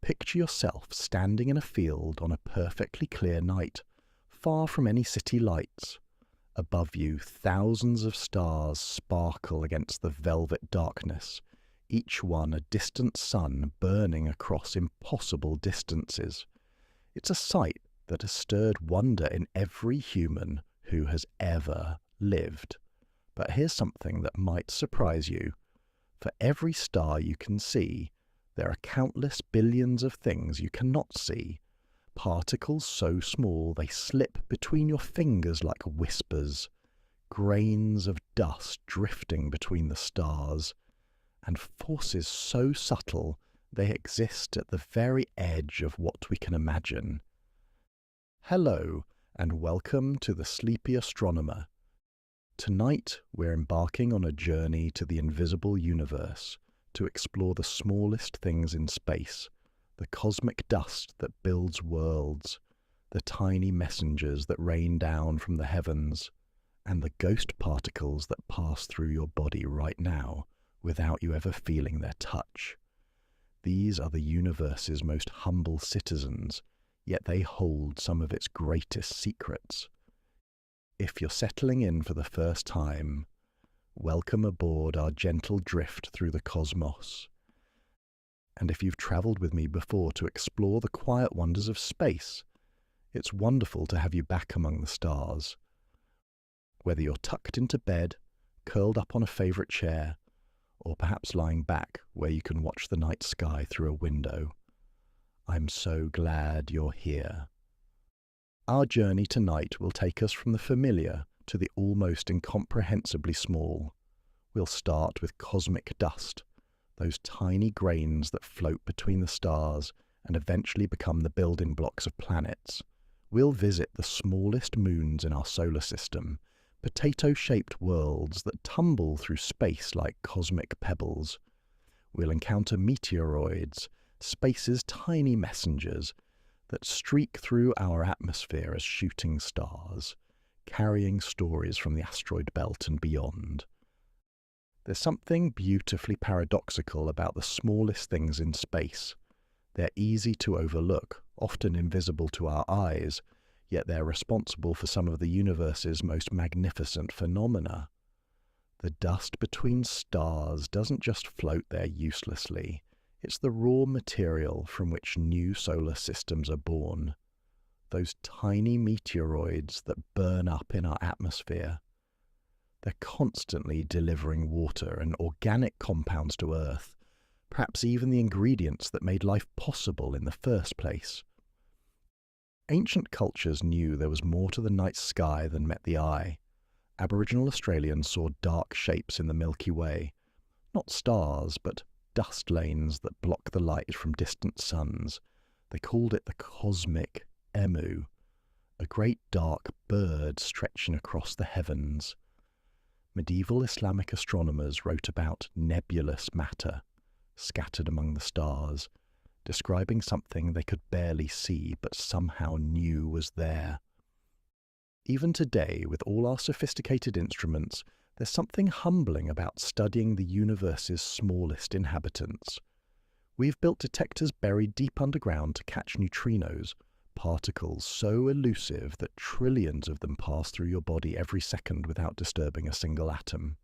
Picture yourself standing in a field on a perfectly clear night, far from any city lights. Above you, thousands of stars sparkle against the velvet darkness, each one a distant sun burning across impossible distances. It's a sight that has stirred wonder in every human who has ever lived. But here's something that might surprise you. For every star you can see, there are countless billions of things you cannot see. Particles so small they slip between your fingers like whispers, grains of dust drifting between the stars, and forces so subtle they exist at the very edge of what we can imagine. Hello, and welcome to the Sleepy Astronomer. Tonight we're embarking on a journey to the invisible universe to explore the smallest things in space, the cosmic dust that builds worlds, the tiny messengers that rain down from the heavens, and the ghost particles that pass through your body right now without you ever feeling their touch. These are the universe's most humble citizens, yet they hold some of its greatest secrets. If you're settling in for the first time, welcome aboard our gentle drift through the cosmos. And if you've travelled with me before to explore the quiet wonders of space, it's wonderful to have you back among the stars. Whether you're tucked into bed, curled up on a favourite chair, or perhaps lying back where you can watch the night sky through a window, I'm so glad you're here. Our journey tonight will take us from the familiar to the almost incomprehensibly small. We'll start with cosmic dust, those tiny grains that float between the stars and eventually become the building blocks of planets. We'll visit the smallest moons in our solar system, potato-shaped worlds that tumble through space like cosmic pebbles. We'll encounter meteoroids, space's tiny messengers, that streak through our atmosphere as shooting stars, carrying stories from the asteroid belt and beyond. There's something beautifully paradoxical about the smallest things in space. They're easy to overlook, often invisible to our eyes, yet they're responsible for some of the universe's most magnificent phenomena. The dust between stars doesn't just float there uselessly. It's the raw material from which new solar systems are born. Those tiny meteoroids that burn up in our atmosphere. They're constantly delivering water and organic compounds to Earth, perhaps even the ingredients that made life possible in the first place. Ancient cultures knew there was more to the night sky than met the eye. Aboriginal Australians saw dark shapes in the Milky Way, not stars, but dust lanes that block the light from distant suns. They called it the cosmic emu, a great dark bird stretching across the heavens. Medieval Islamic astronomers wrote about nebulous matter scattered among the stars, describing something they could barely see but somehow knew was there. Even today, with all our sophisticated instruments, there's something humbling about studying the universe's smallest inhabitants. We've built detectors buried deep underground to catch neutrinos, particles so elusive that trillions of them pass through your body every second without disturbing a single atom.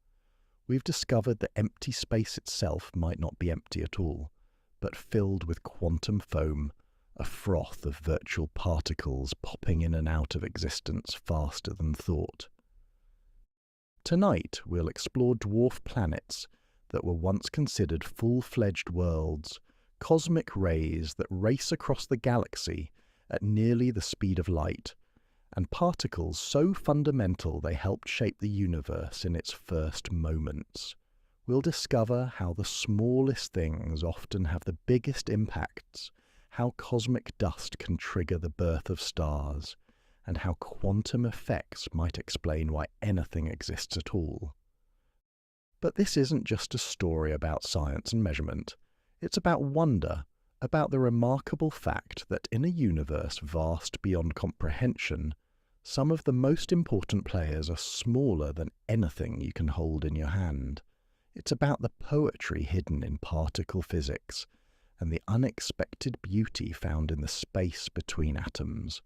We've discovered that empty space itself might not be empty at all, but filled with quantum foam, a froth of virtual particles popping in and out of existence faster than thought. Tonight we'll explore dwarf planets that were once considered full-fledged worlds, cosmic rays that race across the galaxy at nearly the speed of light, and particles so fundamental they helped shape the universe in its first moments. We'll discover how the smallest things often have the biggest impacts, how cosmic dust can trigger the birth of stars, and how quantum effects might explain why anything exists at all. But this isn't just a story about science and measurement. It's about wonder, about the remarkable fact that in a universe vast beyond comprehension, some of the most important players are smaller than anything you can hold in your hand. It's about the poetry hidden in particle physics, and the unexpected beauty found in the space between atoms.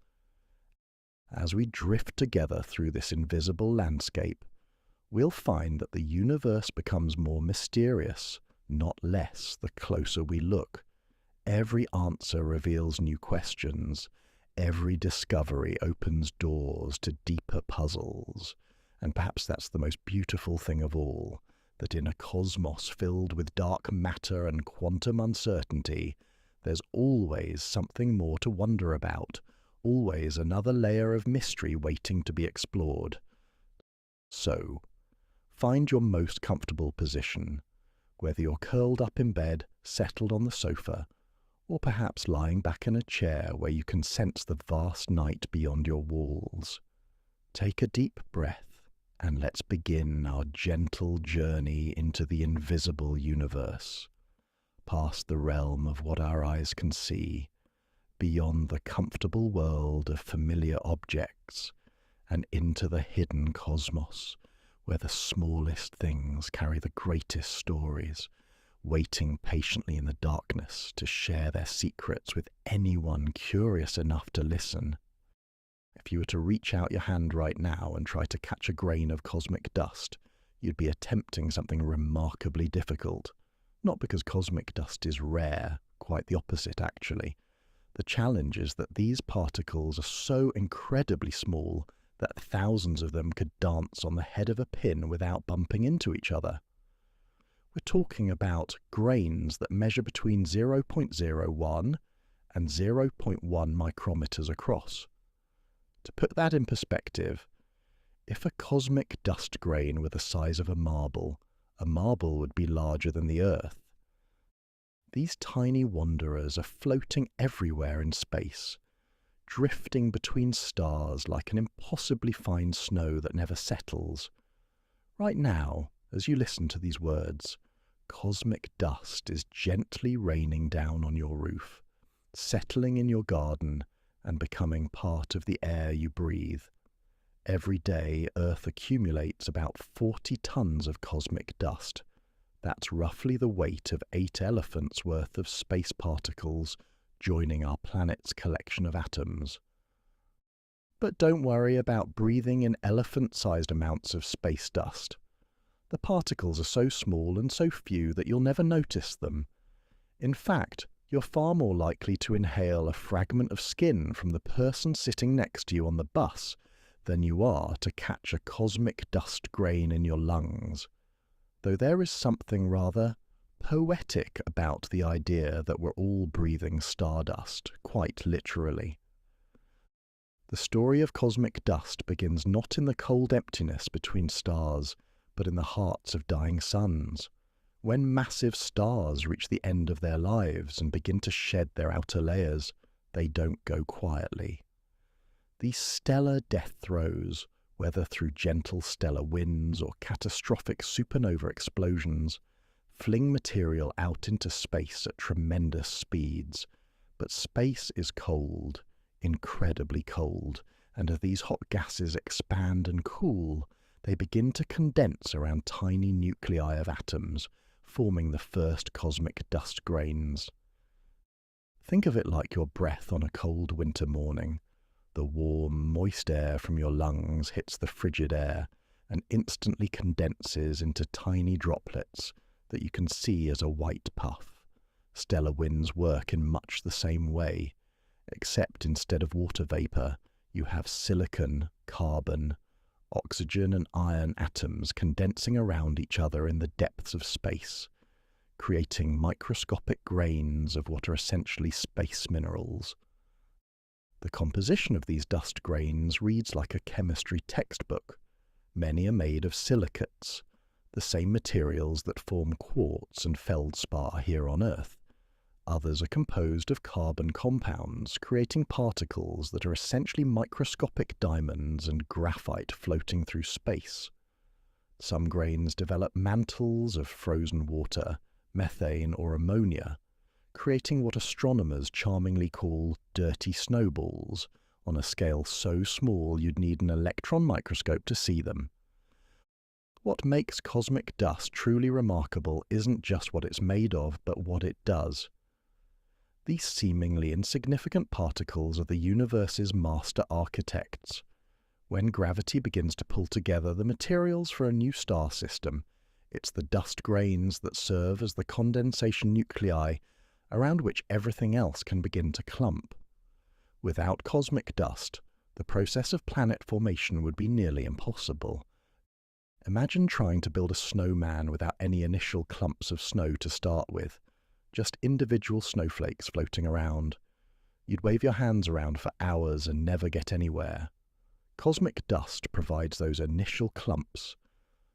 As we drift together through this invisible landscape, we'll find that the universe becomes more mysterious, not less, the closer we look. Every answer reveals new questions. Every discovery opens doors to deeper puzzles. And perhaps that's the most beautiful thing of all, that in a cosmos filled with dark matter and quantum uncertainty, there's always something more to wonder about, always another layer of mystery waiting to be explored. So, find your most comfortable position, whether you're curled up in bed, settled on the sofa, or perhaps lying back in a chair where you can sense the vast night beyond your walls. Take a deep breath, and let's begin our gentle journey into the invisible universe, past the realm of what our eyes can see, beyond the comfortable world of familiar objects, and into the hidden cosmos, where the smallest things carry the greatest stories, waiting patiently in the darkness to share their secrets with anyone curious enough to listen. If you were to reach out your hand right now and try to catch a grain of cosmic dust, you'd be attempting something remarkably difficult. Not because cosmic dust is rare, quite the opposite actually. The challenge is that these particles are so incredibly small that thousands of them could dance on the head of a pin without bumping into each other. We're talking about grains that measure between 0.01 and 0.1 micrometers across. To put that in perspective, if a cosmic dust grain were the size of a marble would be larger than the Earth. These tiny wanderers are floating everywhere in space, drifting between stars like an impossibly fine snow that never settles. Right now, as you listen to these words, cosmic dust is gently raining down on your roof, settling in your garden and becoming part of the air you breathe. Every day, Earth accumulates about 40 tons of cosmic dust. That's roughly the weight of 8 elephants' worth of space particles joining our planet's collection of atoms. But don't worry about breathing in elephant-sized amounts of space dust. The particles are so small and so few that you'll never notice them. In fact, you're far more likely to inhale a fragment of skin from the person sitting next to you on the bus than you are to catch a cosmic dust grain in your lungs. Though there is something rather poetic about the idea that we're all breathing stardust, quite literally. The story of cosmic dust begins not in the cold emptiness between stars, but in the hearts of dying suns. When massive stars reach the end of their lives and begin to shed their outer layers, they don't go quietly. These stellar death throes, whether through gentle stellar winds or catastrophic supernova explosions, fling material out into space at tremendous speeds. But space is cold, incredibly cold, and as these hot gases expand and cool, they begin to condense around tiny nuclei of atoms, forming the first cosmic dust grains. Think of it like your breath on a cold winter morning. The warm, moist air from your lungs hits the frigid air and instantly condenses into tiny droplets that you can see as a white puff. Stellar winds work in much the same way, except instead of water vapor, you have silicon, carbon, oxygen and iron atoms condensing around each other in the depths of space, creating microscopic grains of what are essentially space minerals. The composition of these dust grains reads like a chemistry textbook. Many are made of silicates, the same materials that form quartz and feldspar here on Earth. Others are composed of carbon compounds, creating particles that are essentially microscopic diamonds and graphite floating through space. Some grains develop mantles of frozen water, methane or ammonia, creating what astronomers charmingly call dirty snowballs, on a scale so small you'd need an electron microscope to see them. What makes cosmic dust truly remarkable isn't just what it's made of, but what it does. These seemingly insignificant particles are the universe's master architects. When gravity begins to pull together the materials for a new star system, it's the dust grains that serve as the condensation nuclei around which everything else can begin to clump. Without cosmic dust, the process of planet formation would be nearly impossible. Imagine trying to build a snowman without any initial clumps of snow to start with, just individual snowflakes floating around. You'd wave your hands around for hours and never get anywhere. Cosmic dust provides those initial clumps,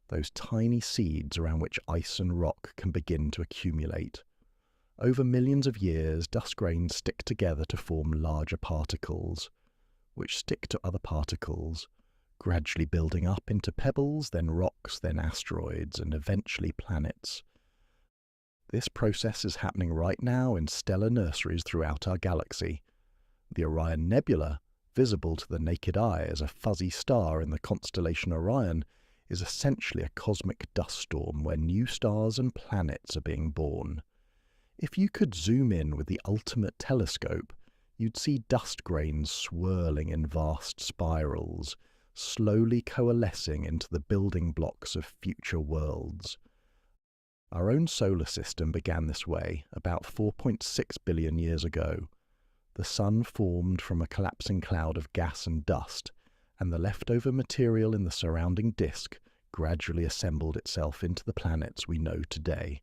those tiny seeds around which ice and rock can begin to accumulate. Over millions of years, dust grains stick together to form larger particles, which stick to other particles, gradually building up into pebbles, then rocks, then asteroids, and eventually planets. This process is happening right now in stellar nurseries throughout our galaxy. The Orion Nebula, visible to the naked eye as a fuzzy star in the constellation Orion, is essentially a cosmic dust storm where new stars and planets are being born. If you could zoom in with the ultimate telescope, you'd see dust grains swirling in vast spirals, slowly coalescing into the building blocks of future worlds. Our own solar system began this way about 4.6 billion years ago. The Sun formed from a collapsing cloud of gas and dust, and the leftover material in the surrounding disk gradually assembled itself into the planets we know today.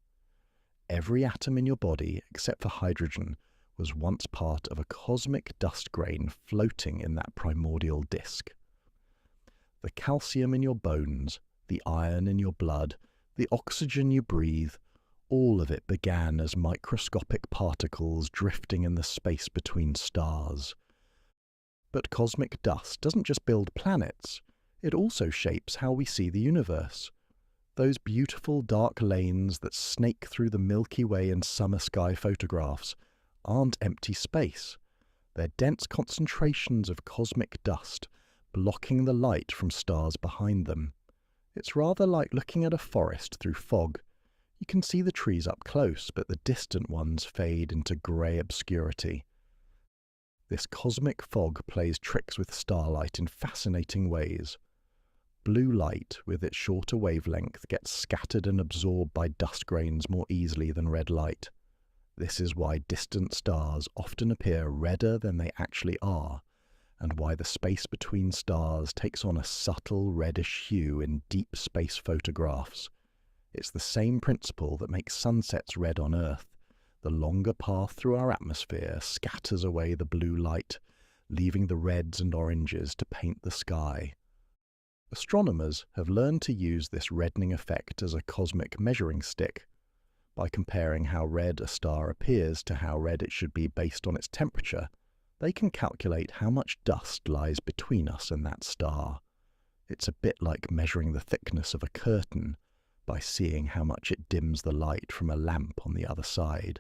Every atom in your body, except for hydrogen, was once part of a cosmic dust grain floating in that primordial disk. The calcium in your bones, the iron in your blood, the oxygen you breathe, all of it began as microscopic particles drifting in the space between stars. But cosmic dust doesn't just build planets, it also shapes how we see the universe. Those beautiful dark lanes that snake through the Milky Way in summer sky photographs aren't empty space. They're dense concentrations of cosmic dust, blocking the light from stars behind them. It's rather like looking at a forest through fog. You can see the trees up close, but the distant ones fade into grey obscurity. This cosmic fog plays tricks with starlight in fascinating ways. Blue light, with its shorter wavelength, gets scattered and absorbed by dust grains more easily than red light. This is why distant stars often appear redder than they actually are, and why the space between stars takes on a subtle reddish hue in deep space photographs. It's the same principle that makes sunsets red on Earth. The longer path through our atmosphere scatters away the blue light, leaving the reds and oranges to paint the sky. Astronomers have learned to use this reddening effect as a cosmic measuring stick. By comparing how red a star appears to how red it should be based on its temperature, they can calculate how much dust lies between us and that star. It's a bit like measuring the thickness of a curtain by seeing how much it dims the light from a lamp on the other side.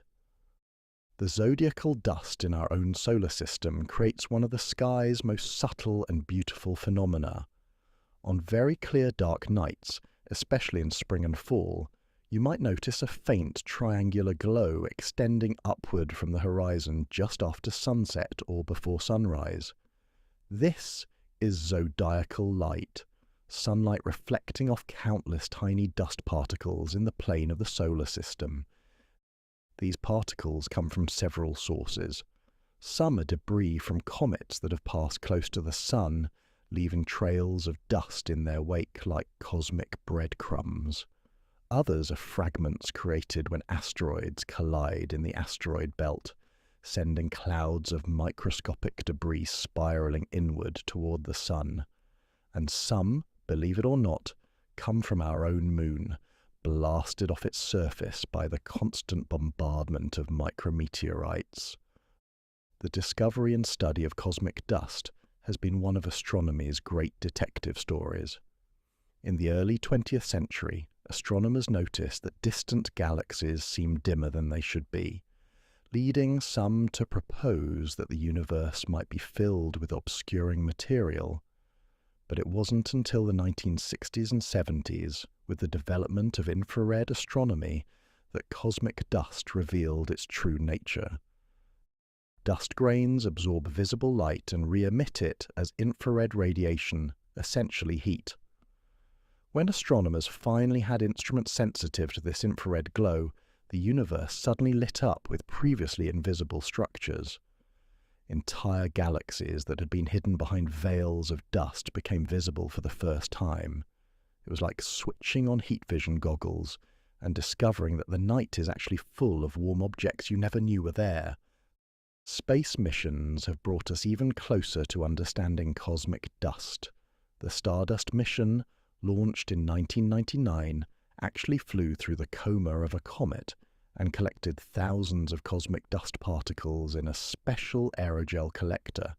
The zodiacal dust in our own solar system creates one of the sky's most subtle and beautiful phenomena. On very clear dark nights, especially in spring and fall, you might notice a faint triangular glow extending upward from the horizon just after sunset or before sunrise. This is zodiacal light, sunlight reflecting off countless tiny dust particles in the plane of the solar system. These particles come from several sources. Some are debris from comets that have passed close to the Sun, leaving trails of dust in their wake like cosmic breadcrumbs. Others are fragments created when asteroids collide in the asteroid belt, sending clouds of microscopic debris spiraling inward toward the Sun. And some, believe it or not, come from our own moon, blasted off its surface by the constant bombardment of micrometeorites. The discovery and study of cosmic dust has been one of astronomy's great detective stories. In the early 20th century, astronomers noticed that distant galaxies seemed dimmer than they should be, leading some to propose that the universe might be filled with obscuring material. But it wasn't until the 1960s and 70s, with the development of infrared astronomy, that cosmic dust revealed its true nature. Dust grains absorb visible light and re-emit it as infrared radiation, essentially heat. When astronomers finally had instruments sensitive to this infrared glow, the universe suddenly lit up with previously invisible structures. Entire galaxies that had been hidden behind veils of dust became visible for the first time. It was like switching on heat vision goggles and discovering that the night is actually full of warm objects you never knew were there. Space missions have brought us even closer to understanding cosmic dust. The Stardust mission, launched in 1999, actually flew through the coma of a comet and collected thousands of cosmic dust particles in a special aerogel collector,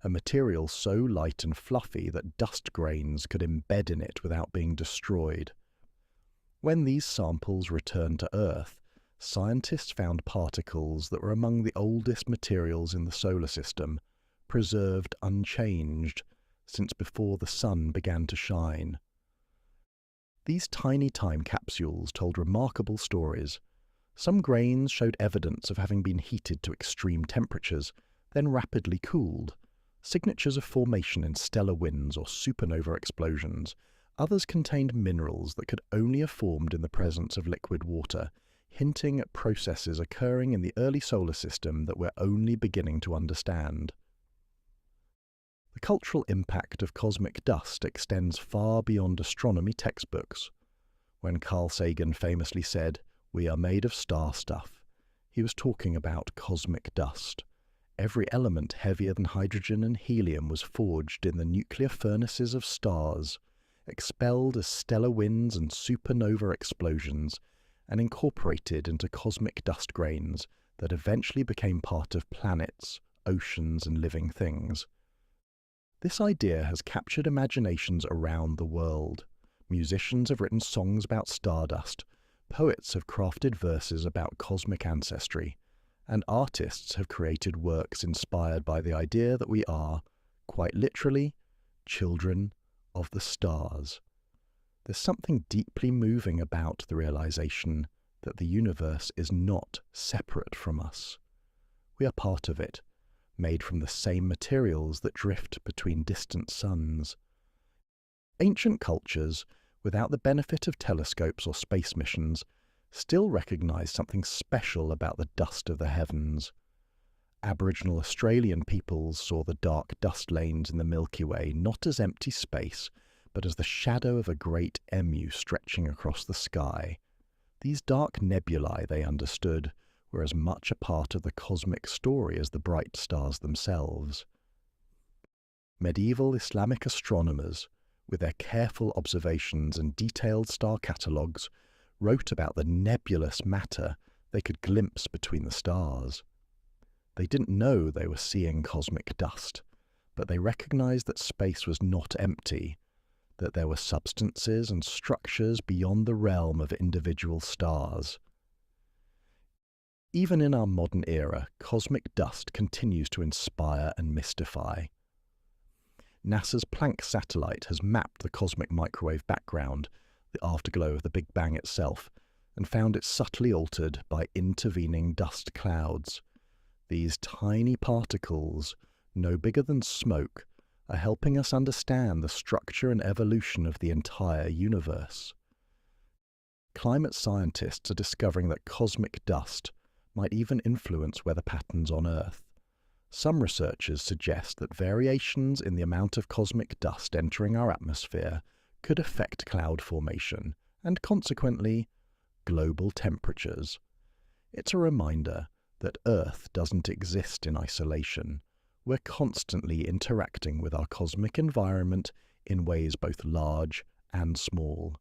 a material so light and fluffy that dust grains could embed in it without being destroyed. When these samples returned to Earth, scientists found particles that were among the oldest materials in the solar system, preserved unchanged since before the sun began to shine. These tiny time capsules told remarkable stories. Some grains showed evidence of having been heated to extreme temperatures, then rapidly cooled, signatures of formation in stellar winds or supernova explosions. Others contained minerals that could only have formed in the presence of liquid water, hinting at processes occurring in the early solar system that we're only beginning to understand. The cultural impact of cosmic dust extends far beyond astronomy textbooks. When Carl Sagan famously said, "We are made of star stuff," he was talking about cosmic dust. Every element heavier than hydrogen and helium was forged in the nuclear furnaces of stars, expelled as stellar winds and supernova explosions, and incorporated into cosmic dust grains that eventually became part of planets, oceans, and living things. This idea has captured imaginations around the world. Musicians have written songs about stardust, poets have crafted verses about cosmic ancestry, and artists have created works inspired by the idea that we are, quite literally, children of the stars. There's something deeply moving about the realization that the universe is not separate from us. We are part of it, made from the same materials that drift between distant suns. Ancient cultures, without the benefit of telescopes or space missions, still recognize something special about the dust of the heavens. Aboriginal Australian peoples saw the dark dust lanes in the Milky Way not as empty space, but as the shadow of a great emu stretching across the sky. These dark nebulae, they understood, were as much a part of the cosmic story as the bright stars themselves. Medieval Islamic astronomers, with their careful observations and detailed star catalogues, wrote about the nebulous matter they could glimpse between the stars. They didn't know they were seeing cosmic dust, but they recognized that space was not empty, that there were substances and structures beyond the realm of individual stars. Even in our modern era, cosmic dust continues to inspire and mystify. NASA's Planck satellite has mapped the cosmic microwave background, the afterglow of the Big Bang itself, and found it subtly altered by intervening dust clouds. These tiny particles, no bigger than smoke, are helping us understand the structure and evolution of the entire universe. Climate scientists are discovering that cosmic dust might even influence weather patterns on Earth. Some researchers suggest that variations in the amount of cosmic dust entering our atmosphere could affect cloud formation and, consequently, global temperatures. It's a reminder that Earth doesn't exist in isolation. We're constantly interacting with our cosmic environment in ways both large and small.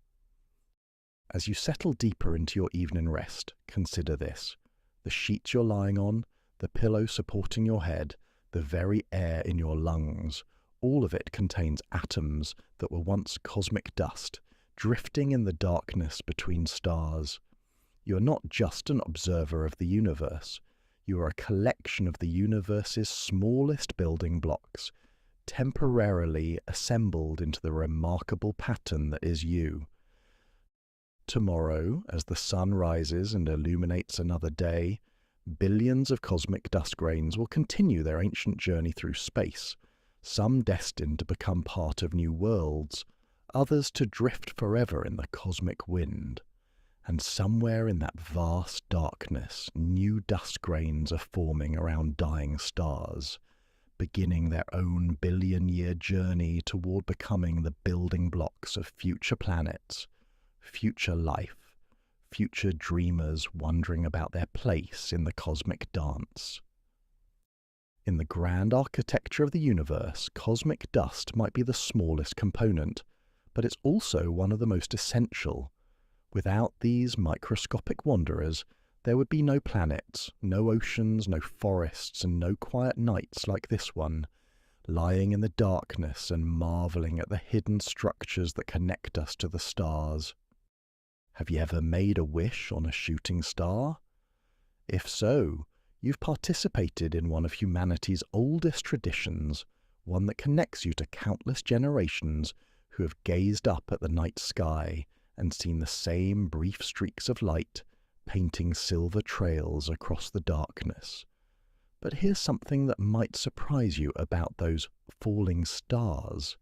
As you settle deeper into your evening rest, consider this. The sheets you're lying on, the pillow supporting your head, the very air in your lungs, all of it contains atoms that were once cosmic dust, drifting in the darkness between stars. You are not just an observer of the universe. You are a collection of the universe's smallest building blocks, temporarily assembled into the remarkable pattern that is you. Tomorrow, as the sun rises and illuminates another day, billions of cosmic dust grains will continue their ancient journey through space, some destined to become part of new worlds, others to drift forever in the cosmic wind. And somewhere in that vast darkness, new dust grains are forming around dying stars, beginning their own billion-year journey toward becoming the building blocks of future planets, future life, future dreamers wondering about their place in the cosmic dance. In the grand architecture of the universe, cosmic dust might be the smallest component, but it's also one of the most essential. Without these microscopic wanderers, there would be no planets, no oceans, no forests, and no quiet nights like this one, lying in the darkness and marvelling at the hidden structures that connect us to the stars. Have you ever made a wish on a shooting star? If so, you've participated in one of humanity's oldest traditions, one that connects you to countless generations who have gazed up at the night sky and seen the same brief streaks of light painting silver trails across the darkness. But here's something that might surprise you about those falling stars.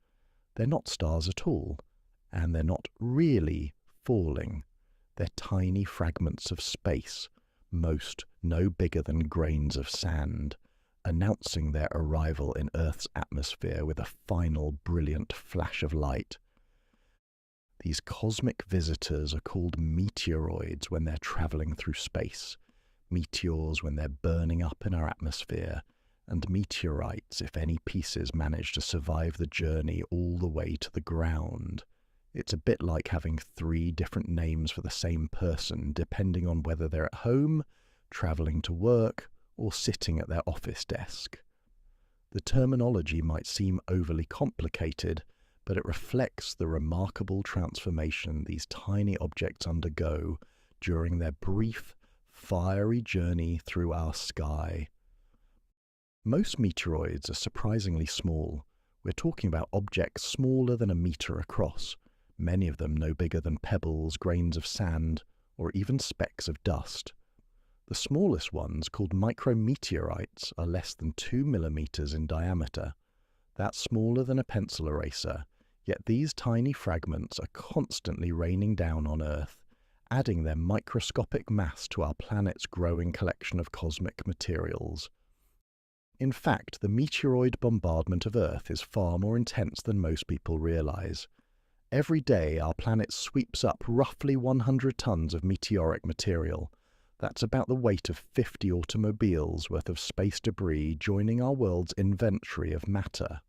They're not stars at all, and they're not really falling. They're tiny fragments of space, most no bigger than grains of sand, announcing their arrival in Earth's atmosphere with a final brilliant flash of light. These cosmic visitors are called meteoroids when they're travelling through space, meteors when they're burning up in our atmosphere, and meteorites if any pieces manage to survive the journey all the way to the ground. It's a bit like having 3 different names for the same person, depending on whether they're at home, travelling to work, or sitting at their office desk. The terminology might seem overly complicated, but it reflects the remarkable transformation these tiny objects undergo during their brief, fiery journey through our sky. Most meteoroids are surprisingly small. We're talking about objects smaller than a meter across, many of them no bigger than pebbles, grains of sand, or even specks of dust. The smallest ones, called micrometeorites, are less than 2 millimeters in diameter. That's smaller than a pencil eraser, yet these tiny fragments are constantly raining down on Earth, adding their microscopic mass to our planet's growing collection of cosmic materials. In fact, the meteoroid bombardment of Earth is far more intense than most people realize. Every day, our planet sweeps up roughly 100 tons of meteoric material. That's about the weight of 50 automobiles worth of space debris joining our world's inventory of matter.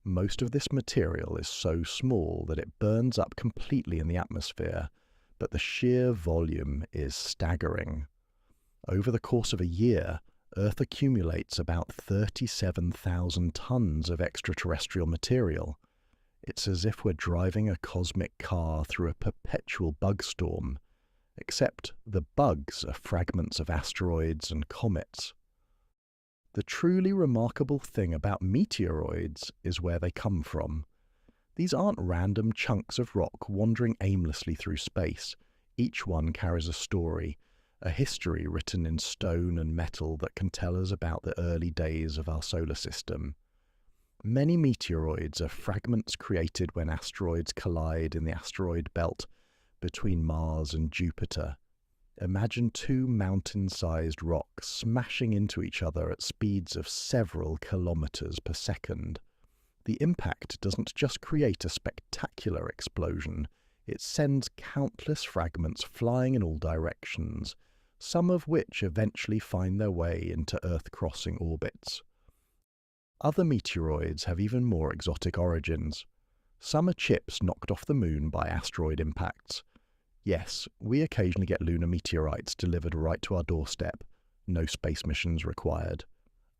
Most of this material is so small that it burns up completely in the atmosphere, but the sheer volume is staggering. Over the course of a year, Earth accumulates about 37,000 tons of extraterrestrial material. It's as if we're driving a cosmic car through a perpetual bug storm, except the bugs are fragments of asteroids and comets. The truly remarkable thing about meteoroids is where they come from. These aren't random chunks of rock wandering aimlessly through space. Each one carries a story, a history written in stone and metal that can tell us about the early days of our solar system. Many meteoroids are fragments created when asteroids collide in the asteroid belt between Mars and Jupiter. Imagine 2 mountain-sized rocks smashing into each other at speeds of several kilometers per second. The impact doesn't just create a spectacular explosion, it sends countless fragments flying in all directions, some of which eventually find their way into Earth-crossing orbits. Other meteoroids have even more exotic origins. Some are chips knocked off the moon by asteroid impacts. Yes, we occasionally get lunar meteorites delivered right to our doorstep, no space missions required.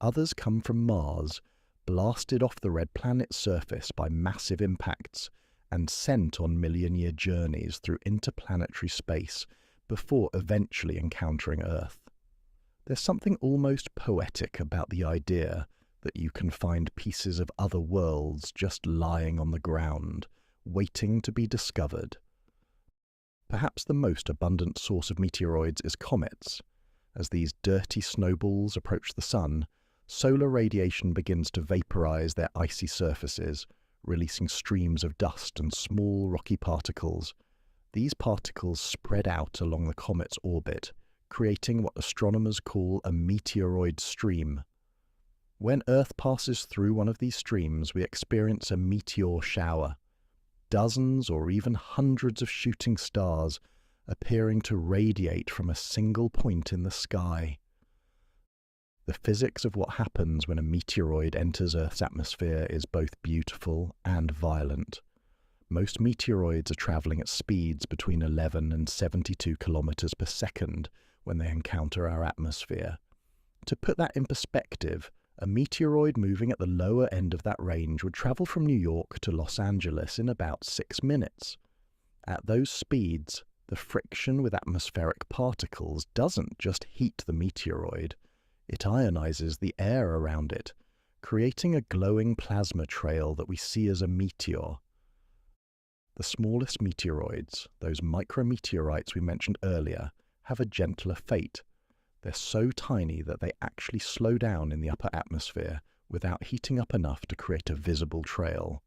Others come from Mars, blasted off the red planet's surface by massive impacts and sent on million-year journeys through interplanetary space before eventually encountering Earth. There's something almost poetic about the idea that you can find pieces of other worlds just lying on the ground, waiting to be discovered. Perhaps the most abundant source of meteoroids is comets. As these dirty snowballs approach the sun, solar radiation begins to vaporize their icy surfaces, releasing streams of dust and small rocky particles. These particles spread out along the comet's orbit, creating what astronomers call a meteoroid stream. When Earth passes through one of these streams, we experience a meteor shower. Dozens or even hundreds of shooting stars appearing to radiate from a single point in the sky. The physics of what happens when a meteoroid enters Earth's atmosphere is both beautiful and violent. Most meteoroids are travelling at speeds between 11 and 72 kilometers per second when they encounter our atmosphere. To put that in perspective, a meteoroid moving at the lower end of that range would travel from New York to Los Angeles in about 6 minutes. At those speeds, the friction with atmospheric particles doesn't just heat the meteoroid, it ionizes the air around it, creating a glowing plasma trail that we see as a meteor. The smallest meteoroids, those micrometeorites we mentioned earlier, have a gentler fate. They're so tiny that they actually slow down in the upper atmosphere without heating up enough to create a visible trail.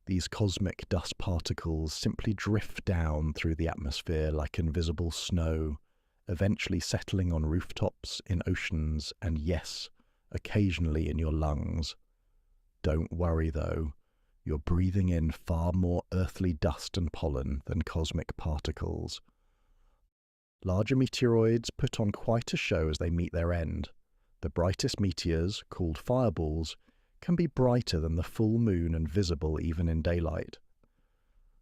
These cosmic dust particles simply drift down through the atmosphere like invisible snow, eventually settling on rooftops, in oceans, and yes, occasionally in your lungs. Don't worry though, you're breathing in far more earthly dust and pollen than cosmic particles. Larger meteoroids put on quite a show as they meet their end. The brightest meteors, called fireballs, can be brighter than the full moon and visible even in daylight.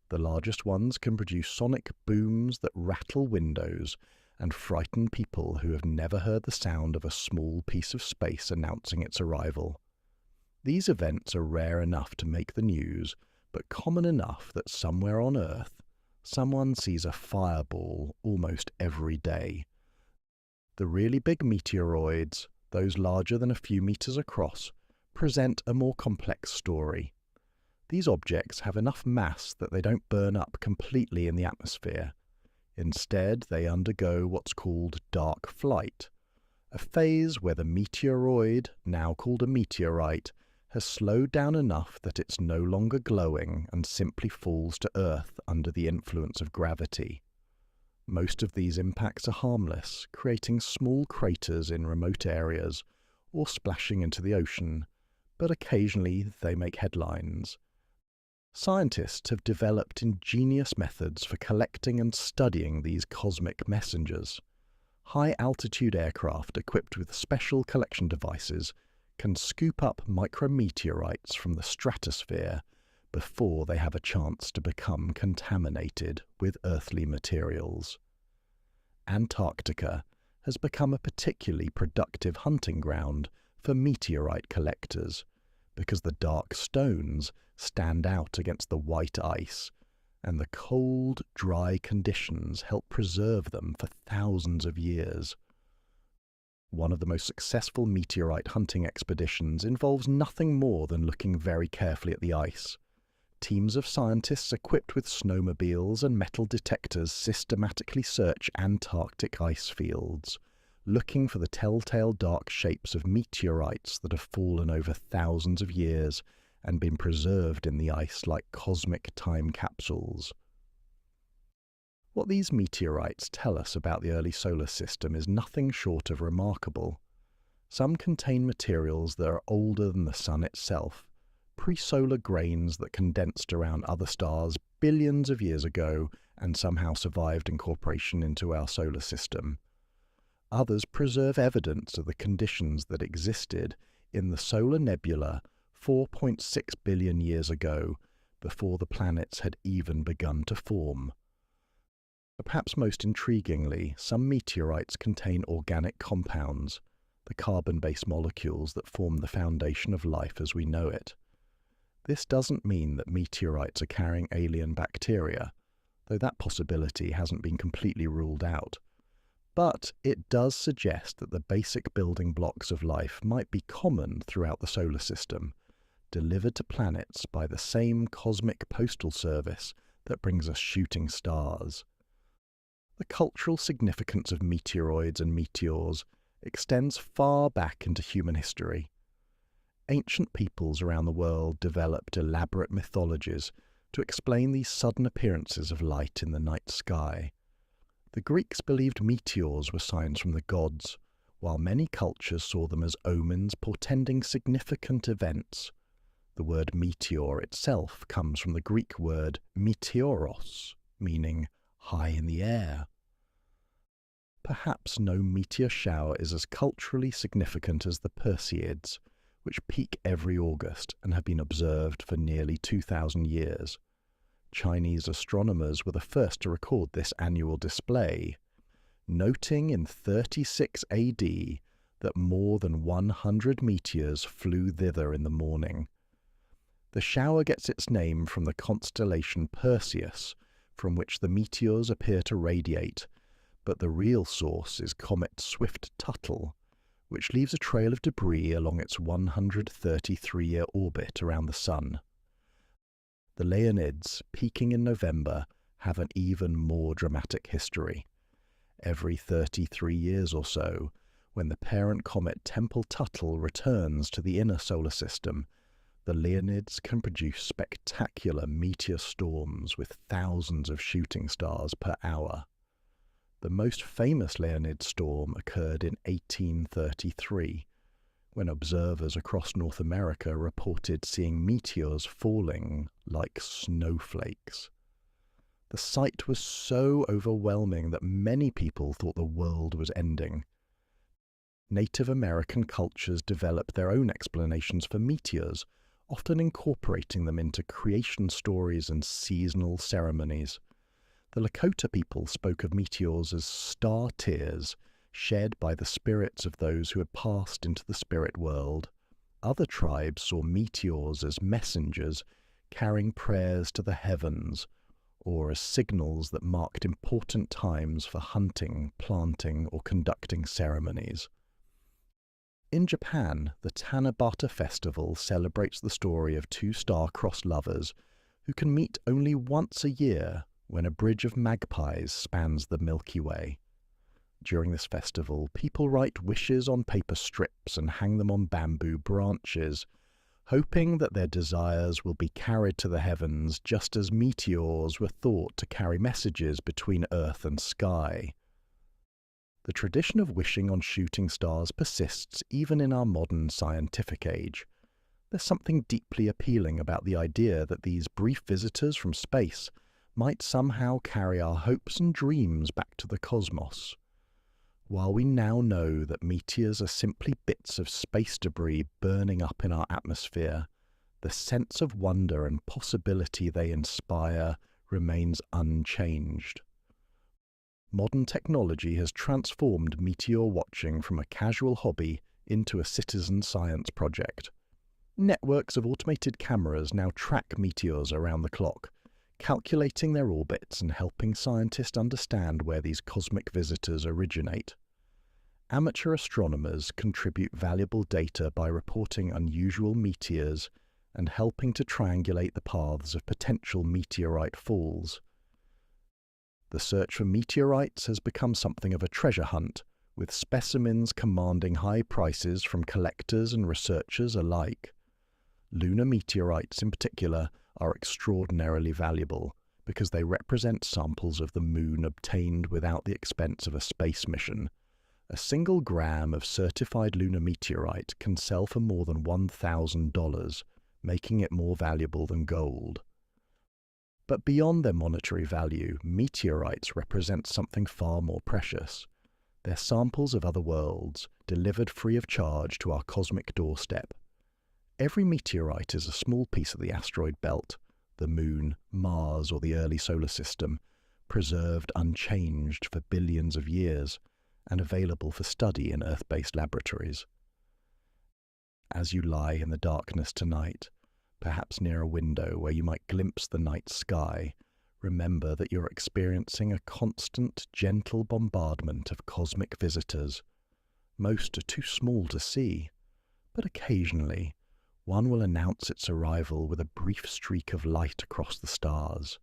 The largest ones can produce sonic booms that rattle windows and frighten people who have never heard the sound of a small piece of space announcing its arrival. These events are rare enough to make the news, but common enough that somewhere on Earth, someone sees a fireball almost every day. The really big meteoroids, those larger than a few meters across, present a more complex story. These objects have enough mass that they don't burn up completely in the atmosphere. Instead, they undergo what's called dark flight, a phase where the meteoroid, now called a meteorite, has slowed down enough that it's no longer glowing and simply falls to Earth under the influence of gravity. Most of these impacts are harmless, creating small craters in remote areas or splashing into the ocean, but occasionally they make headlines. Scientists have developed ingenious methods for collecting and studying these cosmic messengers. High-altitude aircraft equipped with special collection devices can scoop up micrometeorites from the stratosphere before they have a chance to become contaminated with earthly materials. Antarctica has become a particularly productive hunting ground for meteorite collectors because the dark stones stand out against the white ice, and the cold, dry conditions help preserve them for thousands of years. One of the most successful meteorite hunting expeditions involves nothing more than looking very carefully at the ice. Teams of scientists equipped with snowmobiles and metal detectors systematically search Antarctic ice fields, looking for the telltale dark shapes of meteorites that have fallen over thousands of years and been preserved in the ice like cosmic time capsules. What these meteorites tell us about the early solar system is nothing short of remarkable. Some contain materials that are older than the Sun itself, pre-solar grains that condensed around other stars billions of years ago and somehow survived incorporation into our solar system. Others preserve evidence of the conditions that existed in the solar nebula 4.6 billion years ago, before the planets had even begun to form. Perhaps most intriguingly, some meteorites contain organic compounds, the carbon-based molecules that form the foundation of life as we know it. This doesn't mean that meteorites are carrying alien bacteria, though that possibility hasn't been completely ruled out. But it does suggest that the basic building blocks of life might be common throughout the solar system, delivered to planets by the same cosmic postal service that brings us shooting stars. The cultural significance of meteoroids and meteors extends far back into human history. Ancient peoples around the world developed elaborate mythologies to explain these sudden appearances of light in the night sky. The Greeks believed meteors were signs from the gods, while many cultures saw them as omens portending significant events. The word meteor itself comes from the Greek word meteoros, meaning high in the air. Perhaps no meteor shower is as culturally significant as the Perseids, which peak every August and have been observed for nearly 2,000 years. Chinese astronomers were the first to record this annual display, noting in 36 AD that more than 100 meteors flew thither in the morning. The shower gets its name from the constellation Perseus, from which the meteors appear to radiate, but the real source is comet Swift-Tuttle, which leaves a trail of debris along its 133-year orbit around the Sun. The Leonids, peaking in November, have an even more dramatic history. Every 33 years or so, when the parent comet Tempel-Tuttle returns to the inner solar system, the Leonids can produce spectacular meteor storms with thousands of shooting stars per hour. The most famous Leonid storm occurred in 1833, when observers across North America reported seeing meteors falling like snowflakes. The sight was so overwhelming that many people thought the world was ending. Native American cultures developed their own explanations for meteors, often incorporating them into creation stories and seasonal ceremonies. The Lakota people spoke of meteors as star tears, shed by the spirits of those who had passed into the spirit world. Other tribes saw meteors as messengers carrying prayers to the heavens, or as signals that marked important times for hunting, planting, or conducting ceremonies. In Japan, the Tanabata festival celebrates the story of two star-crossed lovers who can meet only once a year when a bridge of magpies spans the Milky Way. During this festival, people write wishes on paper strips and hang them on bamboo branches, hoping that their desires will be carried to the heavens just as meteors were thought to carry messages between Earth and sky. The tradition of wishing on shooting stars persists even in our modern scientific age. There's something deeply appealing about the idea that these brief visitors from space might somehow carry our hopes and dreams back to the cosmos. While we now know that meteors are simply bits of space debris burning up in our atmosphere, the sense of wonder and possibility they inspire remains unchanged. Modern technology has transformed meteor watching from a casual hobby into a citizen science project. Networks of automated cameras now track meteors around the clock, calculating their orbits and helping scientists understand where these cosmic visitors originate. Amateur astronomers contribute valuable data by reporting unusual meteors and helping to triangulate the paths of potential meteorite falls. The search for meteorites has become something of a treasure hunt, with specimens commanding high prices from collectors and researchers alike. Lunar meteorites in particular are extraordinarily valuable because they represent samples of the Moon obtained without the expense of a space mission. A single gram of certified lunar meteorite can sell for more than $1,000, making it more valuable than gold. But beyond their monetary value, meteorites represent something far more precious. They're samples of other worlds, delivered free of charge to our cosmic doorstep. Every meteorite is a small piece of the asteroid belt, the Moon, Mars, or the early solar system, preserved unchanged for billions of years and available for study in Earth-based laboratories. As you lie in the darkness tonight, perhaps near a window where you might glimpse the night sky, remember that you're experiencing a constant, gentle bombardment of cosmic visitors. Most are too small to see, but occasionally one will announce its arrival with a brief streak of light across the stars.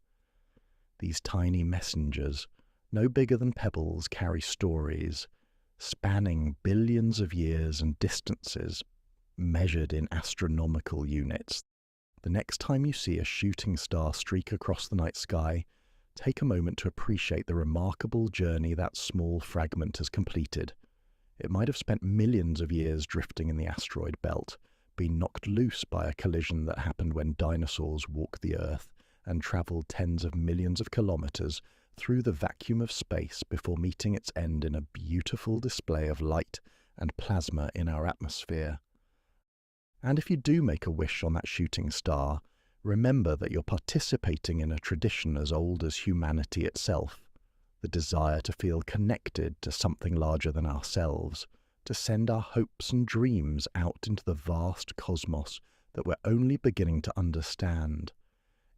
These tiny messengers, no bigger than pebbles, carry stories spanning billions of years and distances measured in astronomical units. The next time you see a shooting star streak across the night sky, take a moment to appreciate the remarkable journey that small fragment has completed. It might have spent millions of years drifting in the asteroid belt, been knocked loose by a collision that happened when dinosaurs walked the Earth, and travelled tens of millions of kilometres through the vacuum of space before meeting its end in a beautiful display of light and plasma in our atmosphere. And if you do make a wish on that shooting star, remember that you're participating in a tradition as old as humanity itself, the desire to feel connected to something larger than ourselves, to send our hopes and dreams out into the vast cosmos that we're only beginning to understand.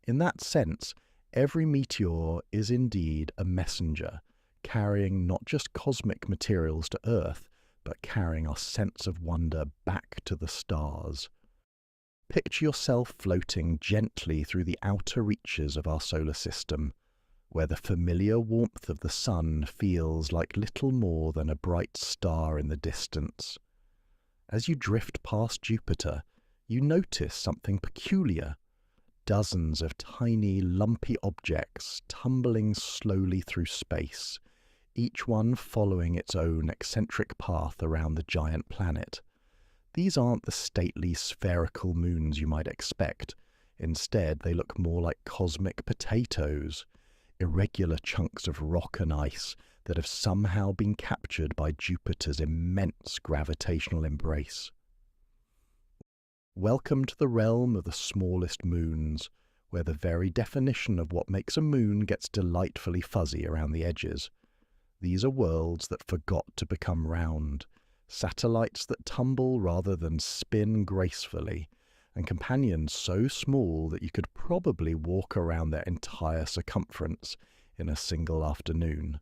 In that sense, every meteor is indeed a messenger, carrying not just cosmic materials to Earth, but carrying our sense of wonder back to the stars. Picture yourself floating gently through the outer reaches of our solar system, where the familiar warmth of the sun feels like little more than a bright star in the distance. As you drift past Jupiter, you notice something peculiar. Dozens of tiny, lumpy objects tumbling slowly through space, each one following its own eccentric path around the giant planet. These aren't the stately spherical moons you might expect. Instead, they look more like cosmic potatoes, irregular chunks of rock and ice that have somehow been captured by Jupiter's immense gravitational embrace. Welcome to the realm of the smallest moons, where the very definition of what makes a moon gets delightfully fuzzy around the edges. These are worlds that forgot to become round, satellites that tumble rather than spin gracefully, and companions so small that you could probably walk around their entire circumference in a single afternoon.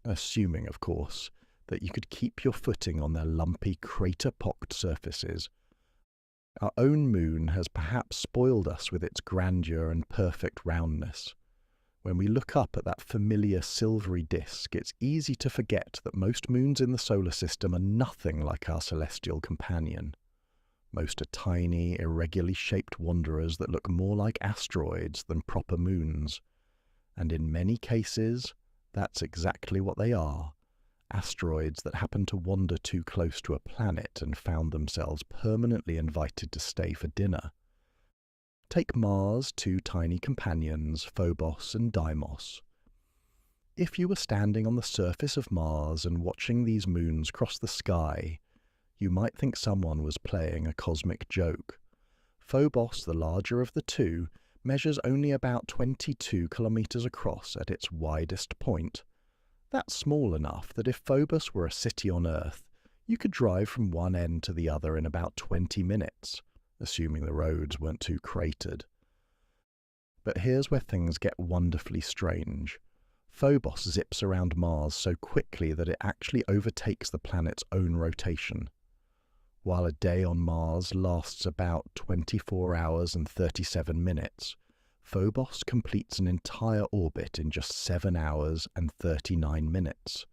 Assuming, of course, that you could keep your footing on their lumpy, crater-pocked surfaces. Our own moon has perhaps spoiled us with its grandeur and perfect roundness. When we look up at that familiar silvery disk, it's easy to forget that most moons in the solar system are nothing like our celestial companion. Most are tiny, irregularly shaped wanderers that look more like asteroids than proper moons. And in many cases, that's exactly what they are. Asteroids that happened to wander too close to a planet and found themselves permanently invited to stay for dinner. Take Mars' two tiny companions, Phobos and Deimos. If you were standing on the surface of Mars and watching these moons cross the sky, you might think someone was playing a cosmic joke. Phobos, the larger of the two, measures only about 22 kilometers across at its widest point. That's small enough that if Phobos were a city on Earth, you could drive from one end to the other in about 20 minutes, assuming the roads weren't too cratered. But here's where things get wonderfully strange. Phobos zips around Mars so quickly that it actually overtakes the planet's own rotation. While a day on Mars lasts about 24 hours and 37 minutes, Phobos completes an entire orbit in just 7 hours and 39 minutes.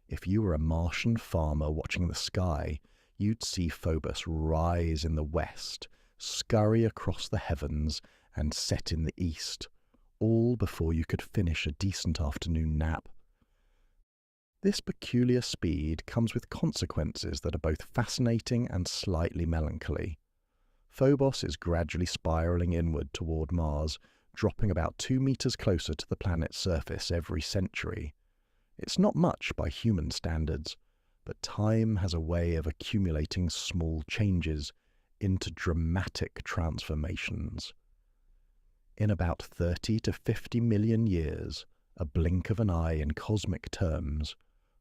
If you were a Martian farmer watching the sky, you'd see Phobos rise in the west, scurry across the heavens, and set in the east, all before you could finish a decent afternoon nap. This peculiar speed comes with consequences that are both fascinating and slightly melancholy. Phobos is gradually spiralling inward toward Mars, dropping about 2 meters closer to the planet's surface every century. It's not much by human standards, but time has a way of accumulating small changes into dramatic transformations. In about 30 to 50 million years, a blink of an eye in cosmic terms,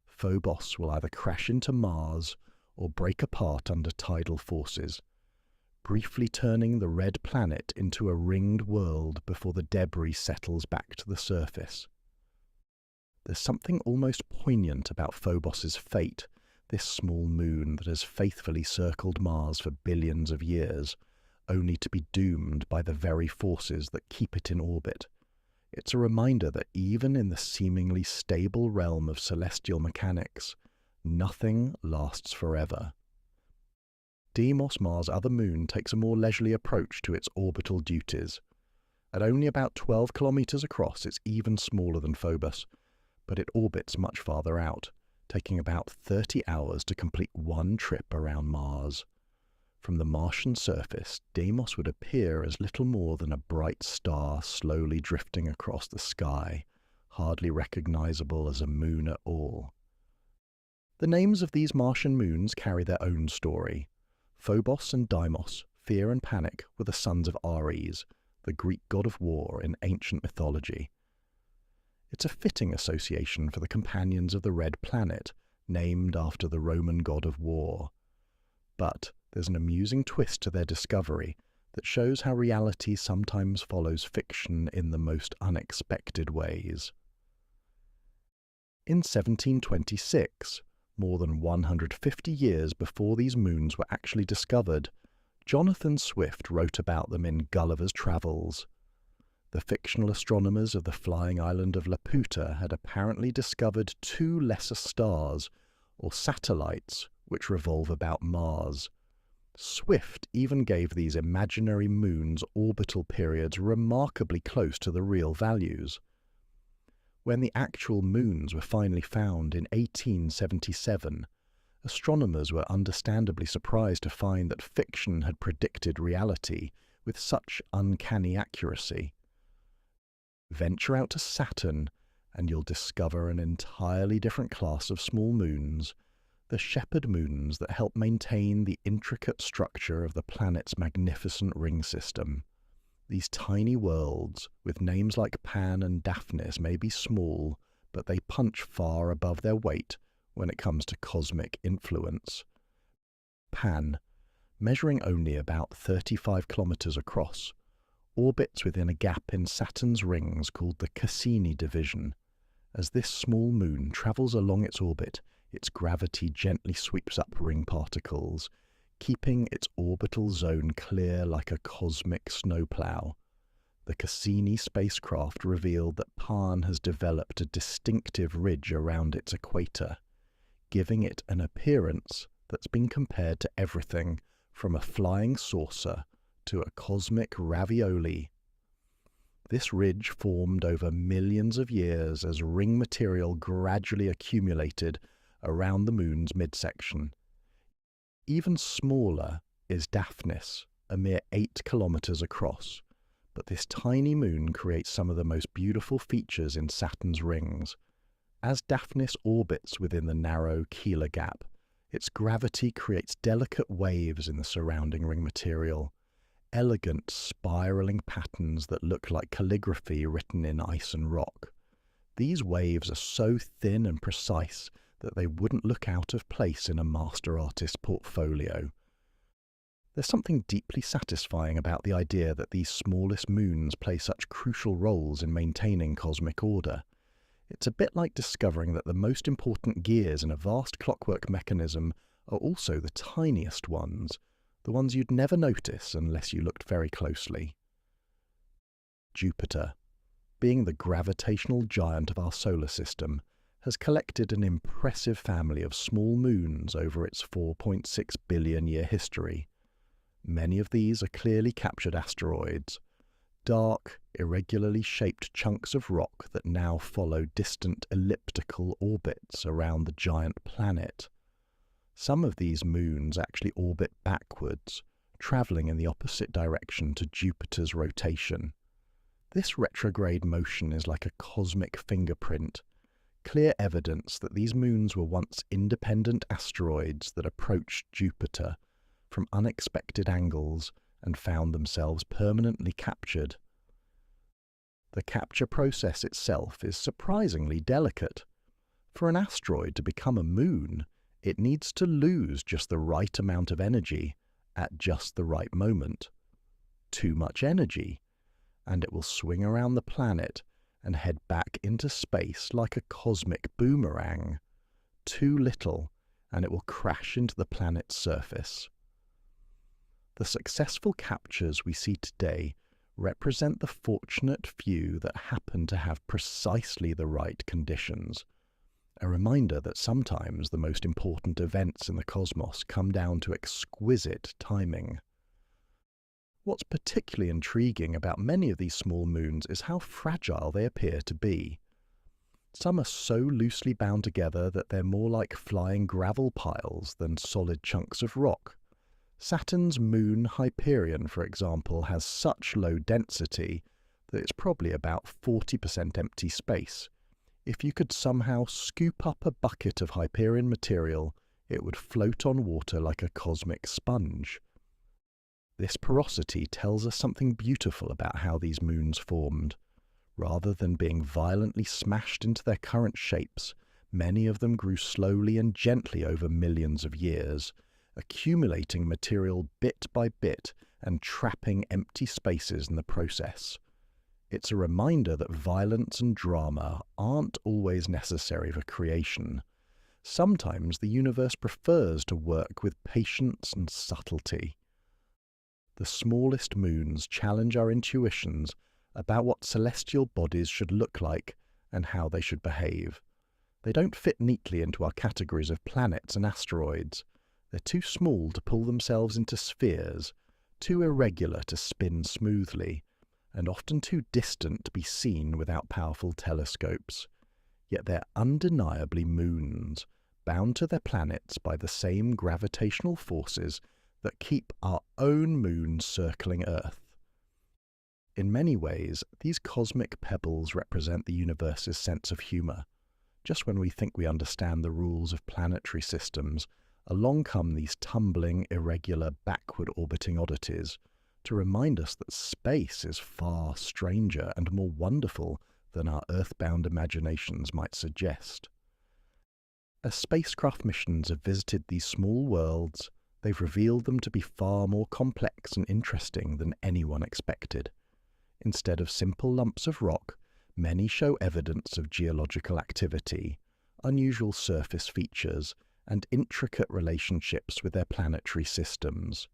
Phobos will either crash into Mars or break apart under tidal forces, briefly turning the red planet into a ringed world before the debris settles back to the surface. There's something almost poignant about Phobos's fate, this small moon that has faithfully circled Mars for billions of years, only to be doomed by the very forces that keep it in orbit. It's a reminder that even in the seemingly stable realm of celestial mechanics, nothing lasts forever. Deimos, Mars' other moon, takes a more leisurely approach to its orbital duties. At only about 12 kilometers across, it's even smaller than Phobos, but it orbits much farther out, taking about 30 hours to complete one trip around Mars. From the Martian surface, Deimos would appear as little more than a bright star slowly drifting across the sky, hardly recognizable as a moon at all. The names of these Martian moons carry their own story. Phobos and Deimos, fear and panic, were the sons of Ares, the Greek god of war in ancient mythology. It's a fitting association for the companions of the Red Planet, named after the Roman god of war. But there's an amusing twist to their discovery that shows how reality sometimes follows fiction in the most unexpected ways. In 1726, more than 150 years before these moons were actually discovered, Jonathan Swift wrote about them in Gulliver's Travels. The fictional astronomers of the flying island of Laputa had apparently discovered two lesser stars, or satellites, which revolve about Mars. Swift even gave these imaginary moons orbital periods remarkably close to the real values. When the actual moons were finally found in 1877, astronomers were understandably surprised to find that fiction had predicted reality with such uncanny accuracy. Venture out to Saturn, and you'll discover an entirely different class of small moons, the shepherd moons that help maintain the intricate structure of the planet's magnificent ring system. These tiny worlds, with names like Pan and Daphnis, may be small, but they punch far above their weight when it comes to cosmic influence. Pan, measuring only about 35 kilometers across, orbits within a gap in Saturn's rings called the Cassini division. As this small moon travels along its orbit, its gravity gently sweeps up ring particles, keeping its orbital zone clear like a cosmic snowplow. The Cassini spacecraft revealed that Pan has developed a distinctive ridge around its equator, giving it an appearance that's been compared to everything from a flying saucer to a cosmic ravioli. This ridge formed over millions of years as ring material gradually accumulated around the moon's midsection. Even smaller is Daphnis, a mere 8 kilometers across, but this tiny moon creates some of the most beautiful features in Saturn's rings. As Daphnis orbits within the narrow Keeler gap, its gravity creates delicate waves in the surrounding ring material, elegant spiraling patterns that look like calligraphy written in ice and rock. These waves are so thin and precise that they wouldn't look out of place in a master artist's portfolio. There's something deeply satisfying about the idea that these smallest moons play such crucial roles in maintaining cosmic order. It's a bit like discovering that the most important gears in a vast clockwork mechanism are also the tiniest ones, the ones you'd never notice unless you looked very closely. Jupiter, being the gravitational giant of our solar system, has collected an impressive family of small moons over its 4.6 billion year history. Many of these are clearly captured asteroids, dark, irregularly shaped chunks of rock that now follow distant elliptical orbits around the giant planet. Some of these moons actually orbit backwards, travelling in the opposite direction to Jupiter's rotation. This retrograde motion is like a cosmic fingerprint, clear evidence that these moons were once independent asteroids that approached Jupiter from unexpected angles and found themselves permanently captured. The capture process itself is surprisingly delicate. For an asteroid to become a moon, it needs to lose just the right amount of energy at just the right moment. Too much energy, and it will swing around the planet and head back into space like a cosmic boomerang. Too little, and it will crash into the planet's surface. The successful captures we see today represent the fortunate few that happen to have precisely the right conditions. A reminder that sometimes the most important events in the cosmos come down to exquisite timing. What's particularly intriguing about many of these small moons is how fragile they appear to be. Some are so loosely bound together that they're more like flying gravel piles than solid chunks of rock. Saturn's moon Hyperion, for example, has such low density that it's probably about 40% empty space. If you could somehow scoop up a bucket of Hyperion material, it would float on water like a cosmic sponge. This porosity tells us something beautiful about how these moons formed. Rather than being violently smashed into their current shapes, many of them grew slowly and gently over millions of years, accumulating material bit by bit and trapping empty spaces in the process. It's a reminder that violence and drama aren't always necessary for creation. Sometimes the universe prefers to work with patience and subtlety. The smallest moons challenge our intuitions about what celestial bodies should look like and how they should behave. They don't fit neatly into our categories of planets and asteroids. They're too small to pull themselves into spheres, too irregular to spin smoothly, and often too distant to be seen without powerful telescopes. Yet they're undeniably moons, bound to their planets by the same gravitational forces that keep our own moon circling Earth. In many ways, these cosmic pebbles represent the universe's sense of humour. Just when we think we understand the rules of planetary systems, along come these tumbling, irregular, backward-orbiting oddities to remind us that space is far stranger and more wonderful than our earthbound imaginations might suggest. As spacecraft missions have visited these small worlds, they've revealed them to be far more complex and interesting than anyone expected. Instead of simple lumps of rock, many show evidence of geological activity, unusual surface features, and intricate relationships with their planetary systems.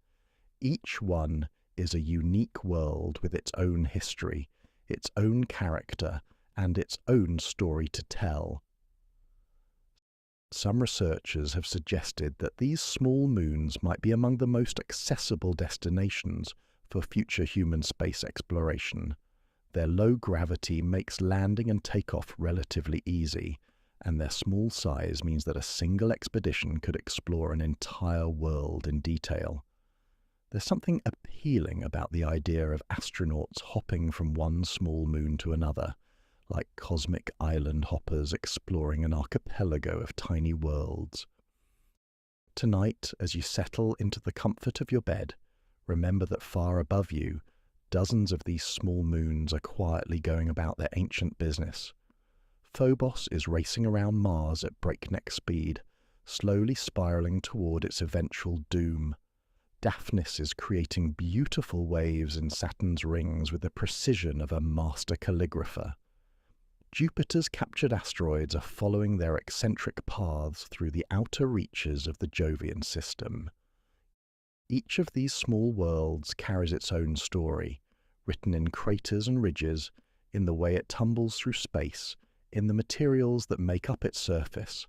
Each one is a unique world with its own history, its own character, and its own story to tell. Some researchers have suggested that these small moons might be among the most accessible destinations for future human space exploration. Their low gravity makes landing and takeoff relatively easy, and their small size means that a single expedition could explore an entire world in detail. There's something appealing about the idea of astronauts hopping from one small moon to another, like cosmic island hoppers exploring an archipelago of tiny worlds. Tonight, as you settle into the comfort of your bed, remember that far above you, dozens of these small moons are quietly going about their ancient business. Phobos is racing around Mars at breakneck speed, slowly spiraling toward its eventual doom. Daphnis is creating beautiful waves in Saturn's rings with the precision of a master calligrapher. Jupiter's captured asteroids are following their eccentric paths through the outer reaches of the Jovian system. Each of these small worlds carries its own story, written in craters and ridges, in the way it tumbles through space, in the materials that make up its surface.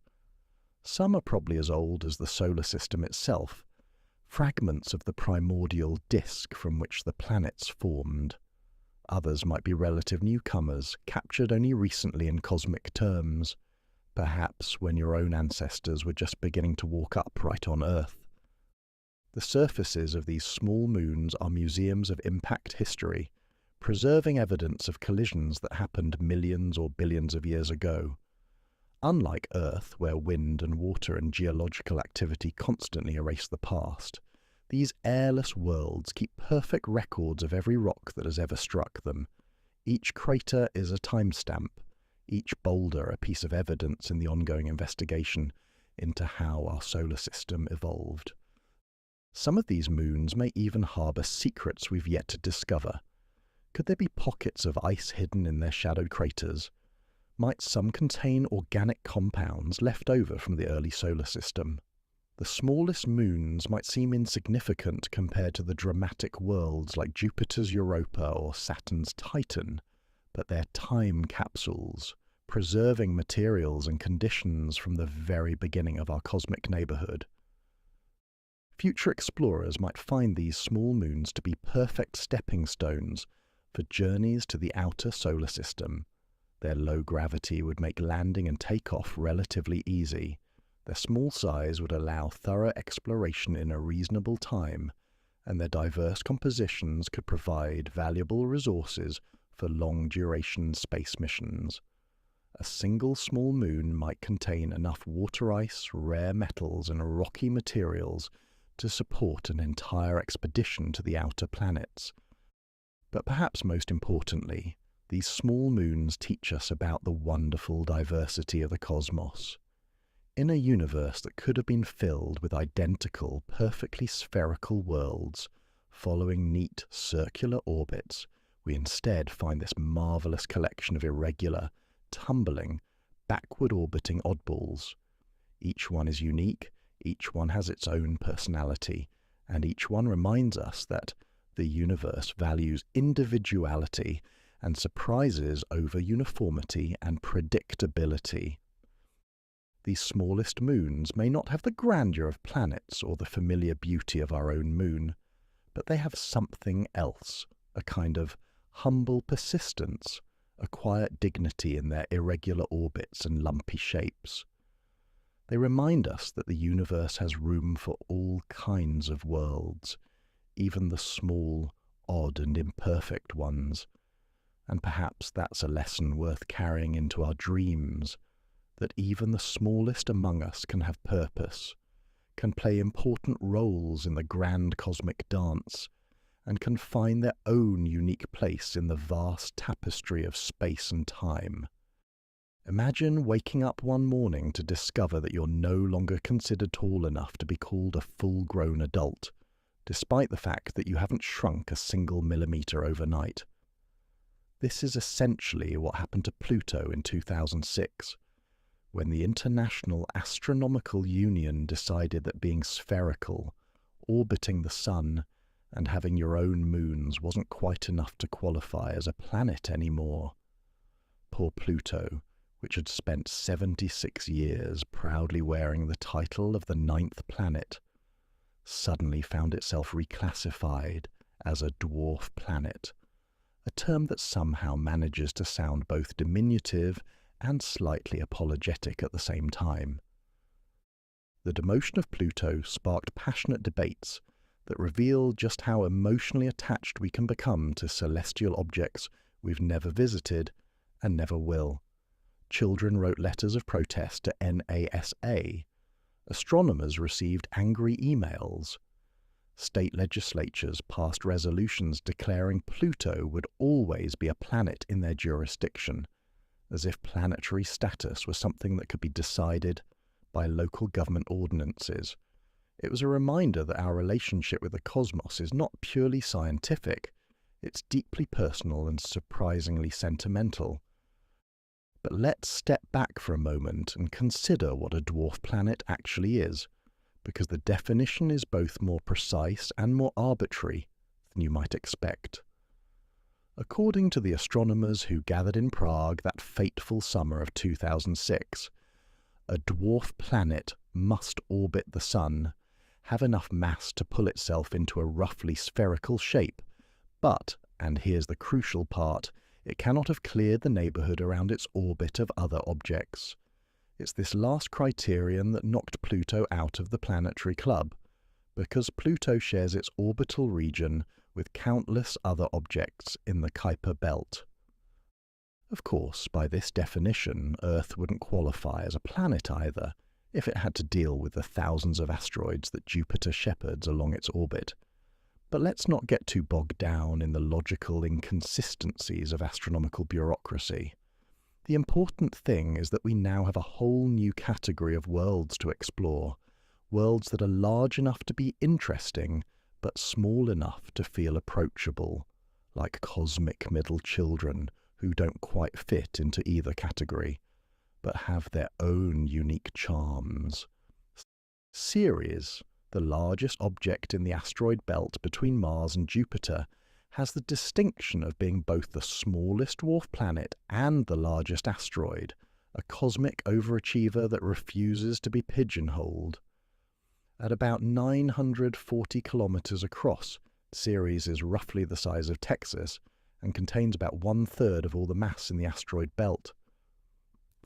Some are probably as old as the solar system itself, fragments of the primordial disk from which the planets formed. Others might be relative newcomers, captured only recently in cosmic terms, perhaps when your own ancestors were just beginning to walk upright on Earth. The surfaces of these small moons are museums of impact history, preserving evidence of collisions that happened millions or billions of years ago. Unlike Earth, where wind and water and geological activity constantly erase the past, these airless worlds keep perfect records of every rock that has ever struck them. Each crater is a timestamp, each boulder a piece of evidence in the ongoing investigation into how our solar system evolved. Some of these moons may even harbour secrets we've yet to discover. Could there be pockets of ice hidden in their shadowed craters? Might some contain organic compounds left over from the early solar system? The smallest moons might seem insignificant compared to the dramatic worlds like Jupiter's Europa or Saturn's Titan, but they're time capsules, preserving materials and conditions from the very beginning of our cosmic neighbourhood. Future explorers might find these small moons to be perfect stepping stones for journeys to the outer solar system. Their low gravity would make landing and takeoff relatively easy. Their small size would allow thorough exploration in a reasonable time, and their diverse compositions could provide valuable resources for long-duration space missions. A single small moon might contain enough water ice, rare metals, and rocky materials to support an entire expedition to the outer planets. But perhaps most importantly, these small moons teach us about the wonderful diversity of the cosmos. In a universe that could have been filled with identical, perfectly spherical worlds following neat circular orbits, we instead find this marvelous collection of irregular, tumbling, backward-orbiting oddballs. Each one is unique, each one has its own personality, and each one reminds us that the universe values individuality and surprises over uniformity and predictability. These smallest moons may not have the grandeur of planets or the familiar beauty of our own moon, but they have something else, a kind of humble persistence, a quiet dignity in their irregular orbits and lumpy shapes. They remind us that the universe has room for all kinds of worlds, even the small, odd and imperfect ones. And perhaps that's a lesson worth carrying into our dreams, that even the smallest among us can have purpose, can play important roles in the grand cosmic dance, and can find their own unique place in the vast tapestry of space and time. Imagine waking up one morning to discover that you're no longer considered tall enough to be called a full-grown adult, despite the fact that you haven't shrunk a single millimetre overnight. This is essentially what happened to Pluto in 2006, when the International Astronomical Union decided that being spherical, orbiting the Sun, and having your own moons wasn't quite enough to qualify as a planet anymore. Poor Pluto, which had spent 76 years proudly wearing the title of the 9th planet, suddenly found itself reclassified as a dwarf planet, a term that somehow manages to sound both diminutive and slightly apologetic at the same time. The demotion of Pluto sparked passionate debates that reveal just how emotionally attached we can become to celestial objects we've never visited and never will. Children wrote letters of protest to NASA. Astronomers received angry emails. State legislatures passed resolutions declaring Pluto would always be a planet in their jurisdiction, as if planetary status was something that could be decided by local government ordinances. It was a reminder that our relationship with the cosmos is not purely scientific, it's deeply personal and surprisingly sentimental. But let's step back for a moment and consider what a dwarf planet actually is, because the definition is both more precise and more arbitrary than you might expect. According to the astronomers who gathered in Prague that fateful summer of 2006, a dwarf planet must orbit the Sun, have enough mass to pull itself into a roughly spherical shape, but, and here's the crucial part, it cannot have cleared the neighbourhood around its orbit of other objects. It's this last criterion that knocked Pluto out of the planetary club, because Pluto shares its orbital region with countless other objects in the Kuiper Belt. Of course, by this definition, Earth wouldn't qualify as a planet either, if it had to deal with the thousands of asteroids that Jupiter shepherds along its orbit. But let's not get too bogged down in the logical inconsistencies of astronomical bureaucracy. The important thing is that we now have a whole new category of worlds to explore, worlds that are large enough to be interesting, but small enough to feel approachable, like cosmic middle children who don't quite fit into either category, but have their own unique charms. Ceres, the largest object in the asteroid belt between Mars and Jupiter, has the distinction of being both the smallest dwarf planet and the largest asteroid, a cosmic overachiever that refuses to be pigeonholed. At about 940 kilometers across, Ceres is roughly the size of Texas and contains about 1/3 of all the mass in the asteroid belt.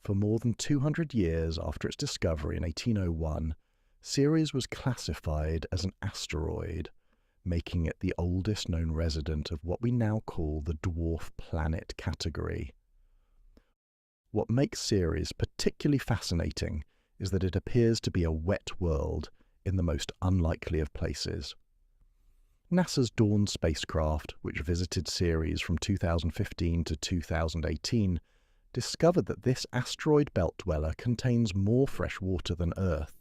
For more than 200 years after its discovery in 1801, Ceres was classified as an asteroid, making it the oldest known resident of what we now call the dwarf planet category. What makes Ceres particularly fascinating is that it appears to be a wet world in the most unlikely of places. NASA's Dawn spacecraft, which visited Ceres from 2015 to 2018, discovered that this asteroid belt dweller contains more fresh water than Earth.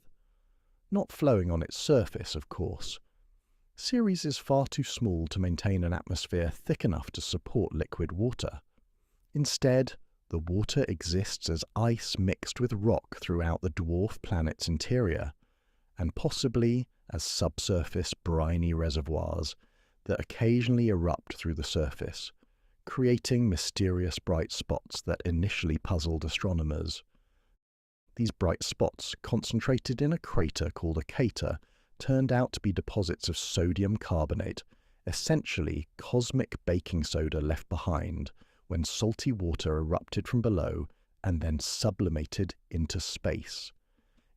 Not flowing on its surface, of course. Ceres is far too small to maintain an atmosphere thick enough to support liquid water. Instead, the water exists as ice mixed with rock throughout the dwarf planet's interior, and possibly as subsurface briny reservoirs that occasionally erupt through the surface, creating mysterious bright spots that initially puzzled astronomers. These bright spots, concentrated in a crater called a crater, turned out to be deposits of sodium carbonate, essentially cosmic baking soda left behind when salty water erupted from below and then sublimated into space.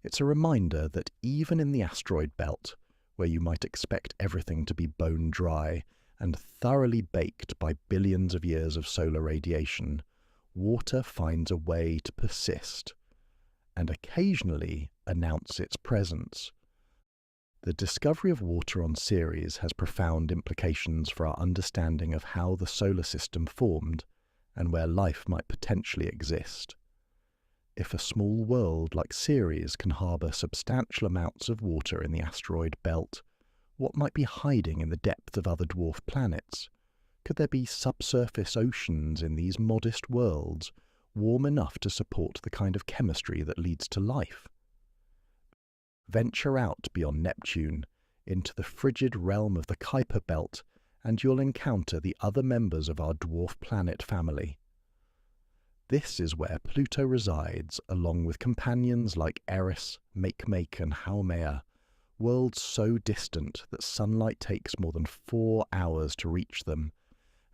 It's a reminder that even in the asteroid belt, where you might expect everything to be bone dry and thoroughly baked by billions of years of solar radiation, water finds a way to persist and occasionally announce its presence. The discovery of water on Ceres has profound implications for our understanding of how the solar system formed and where life might potentially exist. If a small world like Ceres can harbour substantial amounts of water in the asteroid belt, what might be hiding in the depth of other dwarf planets? Could there be subsurface oceans in these modest worlds, warm enough to support the kind of chemistry that leads to life? Venture out beyond Neptune, into the frigid realm of the Kuiper Belt, and you'll encounter the other members of our dwarf planet family. This is where Pluto resides, along with companions like Eris, Makemake and Haumea, worlds so distant that sunlight takes more than 4 hours to reach them,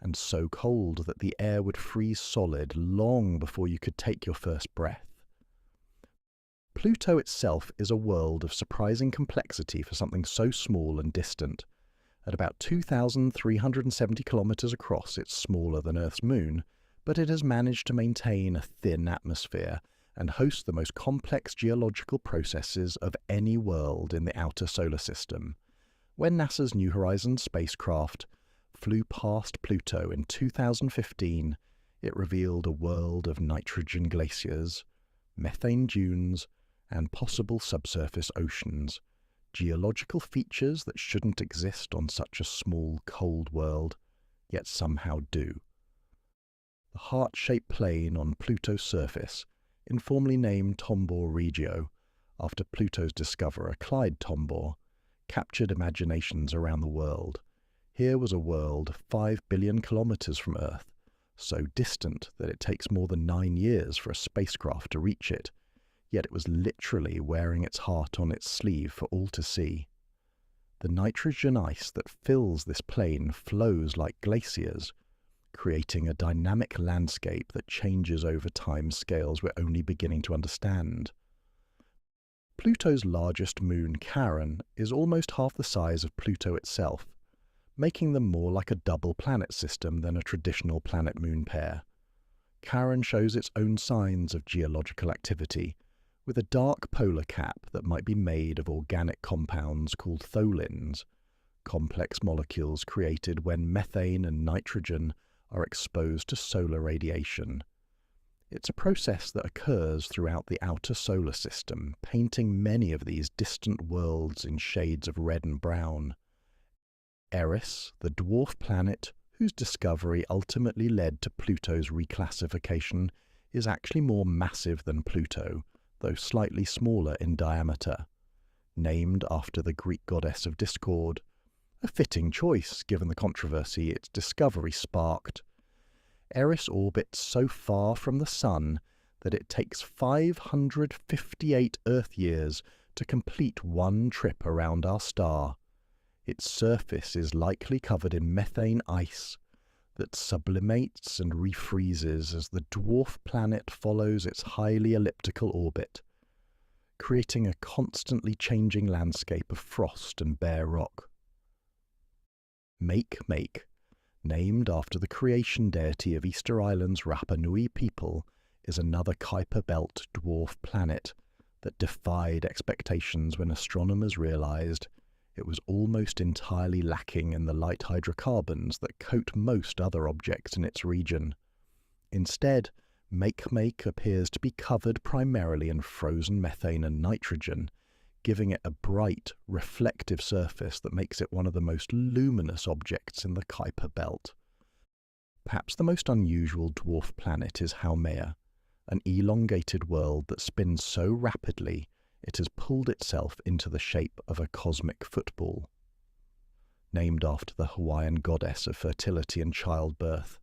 and so cold that the air would freeze solid long before you could take your first breath. Pluto itself is a world of surprising complexity for something so small and distant. At about 2,370 kilometers across, it's smaller than Earth's moon, but it has managed to maintain a thin atmosphere and host the most complex geological processes of any world in the outer solar system. When NASA's New Horizons spacecraft flew past Pluto in 2015, it revealed a world of nitrogen glaciers, methane dunes, and possible subsurface oceans, geological features that shouldn't exist on such a small, cold world, yet somehow do. The heart-shaped plain on Pluto's surface, informally named Tombor Regio, after Pluto's discoverer Clyde Tombor, captured imaginations around the world. Here was a world 5 billion kilometers from Earth, so distant that it takes more than 9 years for a spacecraft to reach it, yet it was literally wearing its heart on its sleeve for all to see. The nitrogen ice that fills this plain flows like glaciers, creating a dynamic landscape that changes over time scales we're only beginning to understand. Pluto's largest moon, Charon, is almost half the size of Pluto itself, making them more like a double planet system than a traditional planet-moon pair. Charon shows its own signs of geological activity, with a dark polar cap that might be made of organic compounds called tholins, complex molecules created when methane and nitrogen are exposed to solar radiation. It's a process that occurs throughout the outer solar system, painting many of these distant worlds in shades of red and brown. Eris, the dwarf planet whose discovery ultimately led to Pluto's reclassification, is actually more massive than Pluto, though slightly smaller in diameter. named after the Greek goddess of discord. A fitting choice, given the controversy its discovery sparked. Eris orbits so far from the Sun that it takes 558 Earth years to complete one trip around our star. Its surface is likely covered in methane ice that sublimates and refreezes as the dwarf planet follows its highly elliptical orbit, creating a constantly changing landscape of frost and bare rock. Make, named after the creation deity of Easter Island's Rapa Nui people, is another Kuiper Belt dwarf planet that defied expectations when astronomers realized it was almost entirely lacking in the light hydrocarbons that coat most other objects in its region. Instead, Make appears to be covered primarily in frozen methane and nitrogen, giving it a bright, reflective surface that makes it one of the most luminous objects in the Kuiper Belt. Perhaps the most unusual dwarf planet is Haumea, an elongated world that spins so rapidly it has pulled itself into the shape of a cosmic football. Named after the Hawaiian goddess of fertility and childbirth,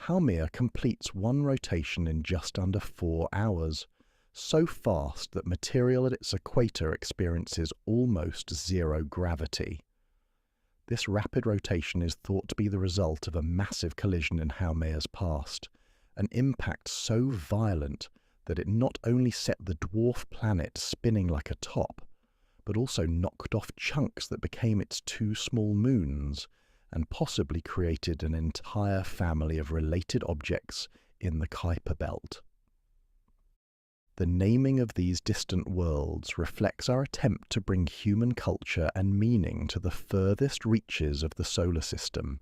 Haumea completes one rotation in just under 4 hours, so fast that material at its equator experiences almost zero gravity. This rapid rotation is thought to be the result of a massive collision in Haumea's past, an impact so violent that it not only set the dwarf planet spinning like a top, but also knocked off chunks that became its 2 small moons, and possibly created an entire family of related objects in the Kuiper Belt. The naming of these distant worlds reflects our attempt to bring human culture and meaning to the furthest reaches of the solar system.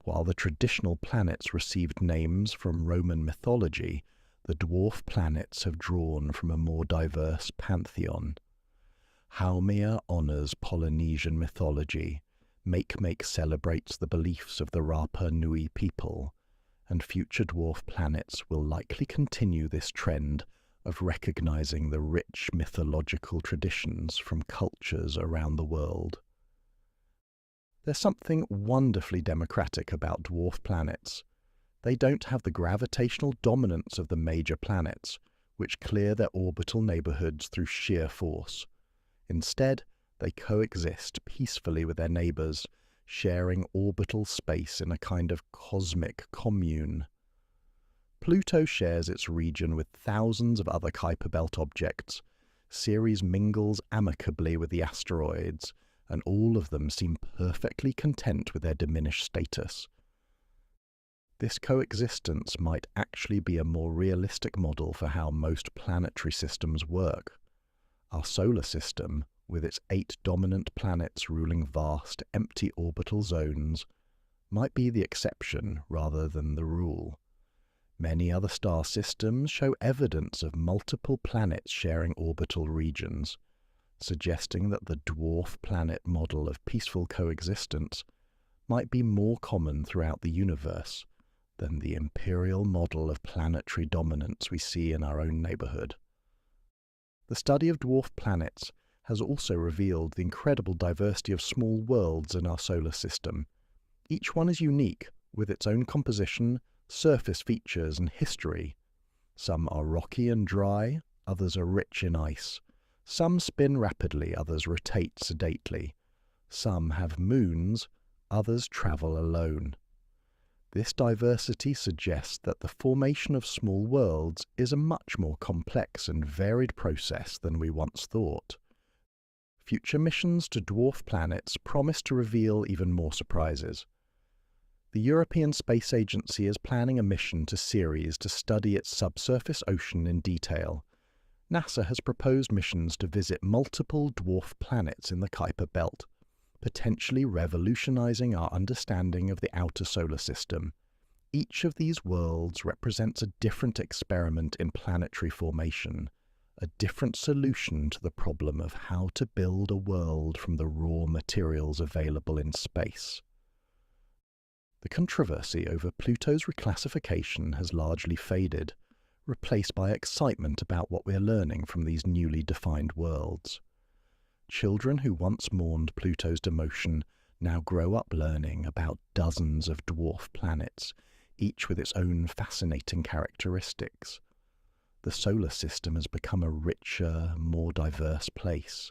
While the traditional planets received names from Roman mythology, the dwarf planets have drawn from a more diverse pantheon. Haumea honours Polynesian mythology, Make celebrates the beliefs of the Rapa Nui people, and future dwarf planets will likely continue this trend of recognizing the rich mythological traditions from cultures around the world. There's something wonderfully democratic about dwarf planets. They don't have the gravitational dominance of the major planets, which clear their orbital neighborhoods through sheer force. Instead, they coexist peacefully with their neighbors, sharing orbital space in a kind of cosmic commune. Pluto shares its region with thousands of other Kuiper Belt objects. Ceres mingles amicably with the asteroids, and all of them seem perfectly content with their diminished status. This coexistence might actually be a more realistic model for how most planetary systems work. Our solar system, with its 8 dominant planets ruling vast, empty orbital zones, might be the exception rather than the rule. Many other star systems show evidence of multiple planets sharing orbital regions, suggesting that the dwarf planet model of peaceful coexistence might be more common throughout the universe than the imperial model of planetary dominance we see in our own neighborhood. The study of dwarf planets has also revealed the incredible diversity of small worlds in our solar system. Each one is unique, with its own composition, surface features and history. Some are rocky and dry, others are rich in ice. Some spin rapidly, others rotate sedately. Some have moons, others travel alone. This diversity suggests that the formation of small worlds is a much more complex and varied process than we once thought. Future missions to dwarf planets promise to reveal even more surprises. The European Space Agency is planning a mission to Ceres to study its subsurface ocean in detail. NASA has proposed missions to visit multiple dwarf planets in the Kuiper Belt, potentially revolutionizing our understanding of the outer solar system. Each of these worlds represents a different experiment in planetary formation, a different solution to the problem of how to build a world from the raw materials available in space. The controversy over Pluto's reclassification has largely faded, replaced by excitement about what we're learning from these newly defined worlds. Children who once mourned Pluto's demotion now grow up learning about dozens of dwarf planets, each with its own fascinating characteristics. The solar system has become a richer, more diverse place,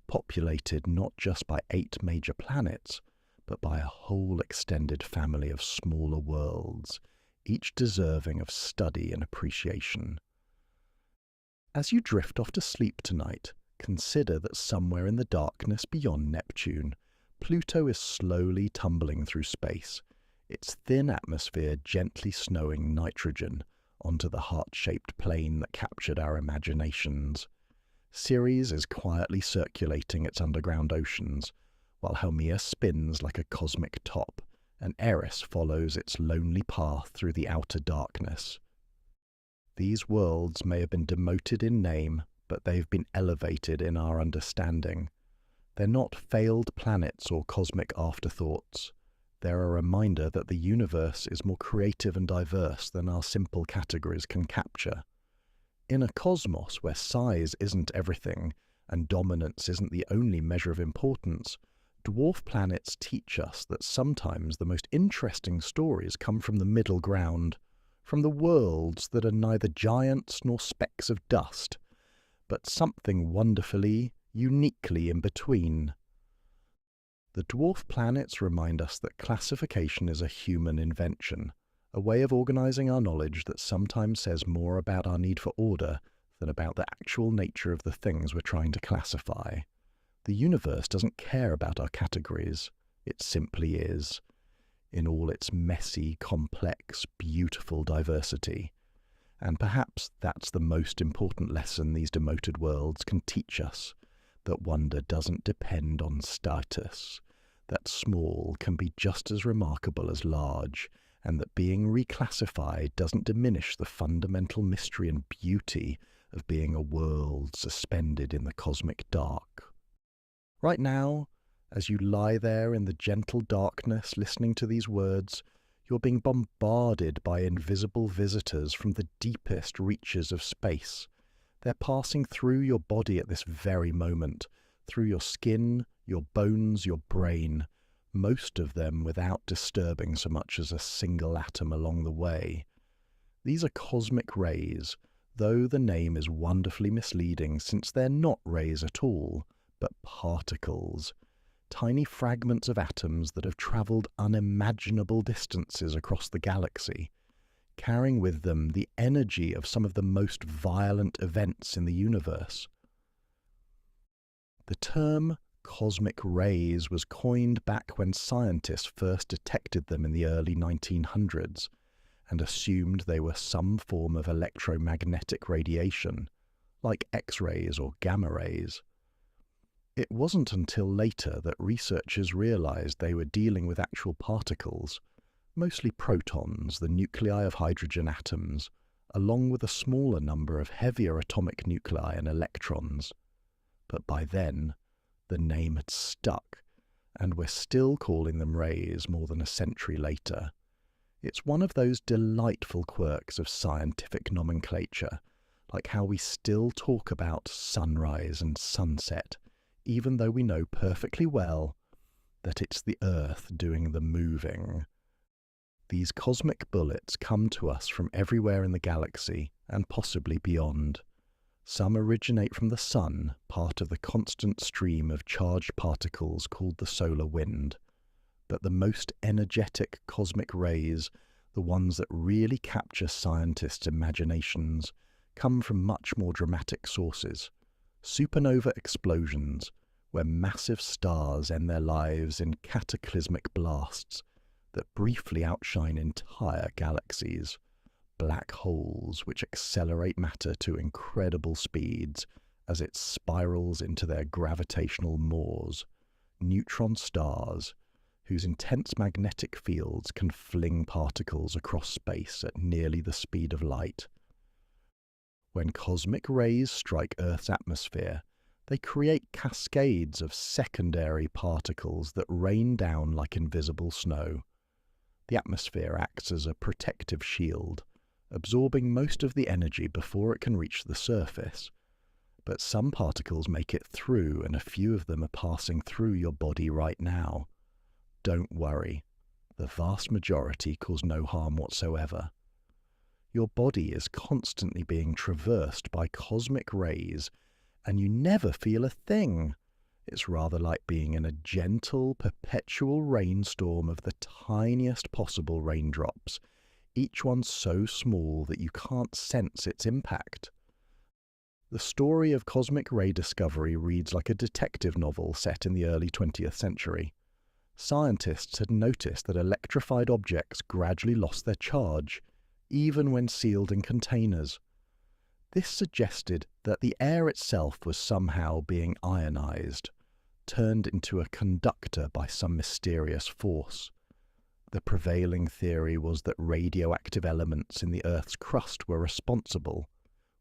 populated not just by 8 major planets, but by a whole extended family of smaller worlds, each deserving of study and appreciation. As you drift off to sleep tonight, consider that somewhere in the darkness beyond Neptune, Pluto is slowly tumbling through space, its thin atmosphere gently snowing nitrogen onto the heart-shaped plane that captured our imaginations. Ceres is quietly circulating its underground oceans, while Haumea spins like a cosmic top, and Eris follows its lonely path through the outer darkness. These worlds may have been demoted in name, but they've been elevated in our understanding. They're not failed planets or cosmic afterthoughts. They're a reminder that the universe is more creative and diverse than our simple categories can capture. In a cosmos where size isn't everything and dominance isn't the only measure of importance, dwarf planets teach us that sometimes the most interesting stories come from the middle ground, from the worlds that are neither giants nor specks of dust, but something wonderfully, uniquely in between. The dwarf planets remind us that classification is a human invention, a way of organizing our knowledge that sometimes says more about our need for order than about the actual nature of the things we're trying to classify. The universe doesn't care about our categories. It simply is, in all its messy, complex, beautiful diversity. And perhaps that's the most important lesson these demoted worlds can teach us, that wonder doesn't depend on status, that small can be just as remarkable as large, and that being reclassified doesn't diminish the fundamental mystery and beauty of being a world suspended in the cosmic dark. Right now, as you lie there in the gentle darkness listening to these words, you're being bombarded by invisible visitors from the deepest reaches of space. They're passing through your body at this very moment, through your skin, your bones, your brain, most of them without disturbing so much as a single atom along the way. These are cosmic rays, though the name is wonderfully misleading since they're not rays at all, but particles, tiny fragments of atoms that have travelled unimaginable distances across the galaxy, carrying with them the energy of some of the most violent events in the universe. The term cosmic rays was coined back when scientists first detected them in the early 1900s and assumed they were some form of electromagnetic radiation, like X-rays or gamma rays. It wasn't until later that researchers realized they were dealing with actual particles, mostly protons, the nuclei of hydrogen atoms, along with a smaller number of heavier atomic nuclei and electrons. But by then, the name had stuck, and we're still calling them rays more than a century later. It's one of those delightful quirks of scientific nomenclature, like how we still talk about sunrise and sunset, even though we know perfectly well that it's the Earth doing the moving. These cosmic bullets come to us from everywhere in the galaxy, and possibly beyond. Some originate from the Sun, part of the constant stream of charged particles called the solar wind. But the most energetic cosmic rays, the ones that really capture scientists' imaginations, come from much more dramatic sources. Supernova explosions, where massive stars end their lives in cataclysmic blasts that briefly outshine entire galaxies. Black holes which accelerate matter to incredible speeds as it spirals into their gravitational maws. Neutron stars, whose intense magnetic fields can fling particles across space at nearly the speed of light. When cosmic rays strike Earth's atmosphere, they create cascades of secondary particles that rain down like invisible snow. The atmosphere acts as a protective shield, absorbing most of the energy before it can reach the surface. but some particles make it through, and a few of them are passing through your body right now. Don't worry, the vast majority cause no harm whatsoever. Your body is constantly being traversed by cosmic rays, and you never feel a thing. It's rather like being in a gentle, perpetual rainstorm of the tiniest possible raindrops, each one so small that you can't sense its impact. The story of cosmic ray discovery reads like a detective novel set in the early 20th century. Scientists had noticed that electrified objects gradually lost their charge, even when sealed in containers. This suggested that the air itself was somehow being ionized, turned into a conductor by some mysterious force. The prevailing theory was that radioactive elements in the Earth's crust were responsible,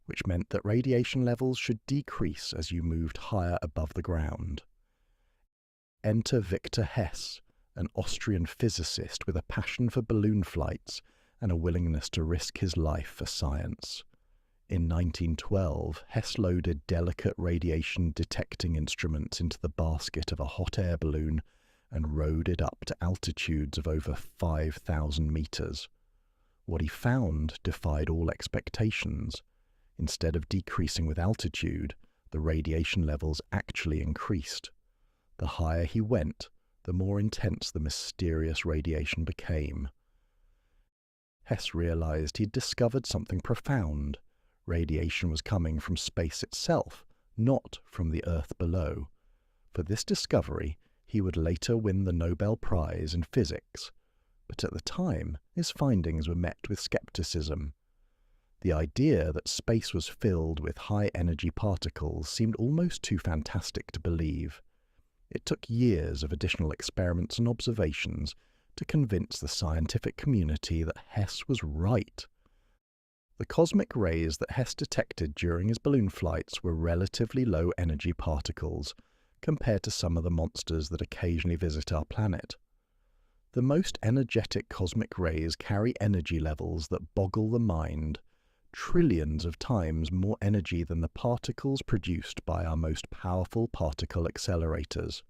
which meant that radiation levels should decrease as you moved higher above the ground. Enter Victor Hess, an Austrian physicist with a passion for balloon flights and a willingness to risk his life for science. In 1912, Hess loaded delicate radiation-detecting instruments into the basket of a hot air balloon and rode it up to altitudes of over 5,000 meters. What he found defied all expectations. Instead of decreasing with altitude, the radiation levels actually increased. The higher he went, the more intense the mysterious radiation became. Hess realized he'd discovered something profound. Radiation was coming from space itself, not from the Earth below. For this discovery, he would later win the Nobel Prize in Physics. But at the time, his findings were met with skepticism. The idea that space was filled with high-energy particles seemed almost too fantastic to believe. It took years of additional experiments and observations to convince the scientific community that Hess was right. The cosmic rays that Hess detected during his balloon flights were relatively low-energy particles, compared to some of the monsters that occasionally visit our planet. The most energetic cosmic rays carry energy levels that boggle the mind, trillions of times more energy than the particles produced by our most powerful particle accelerators.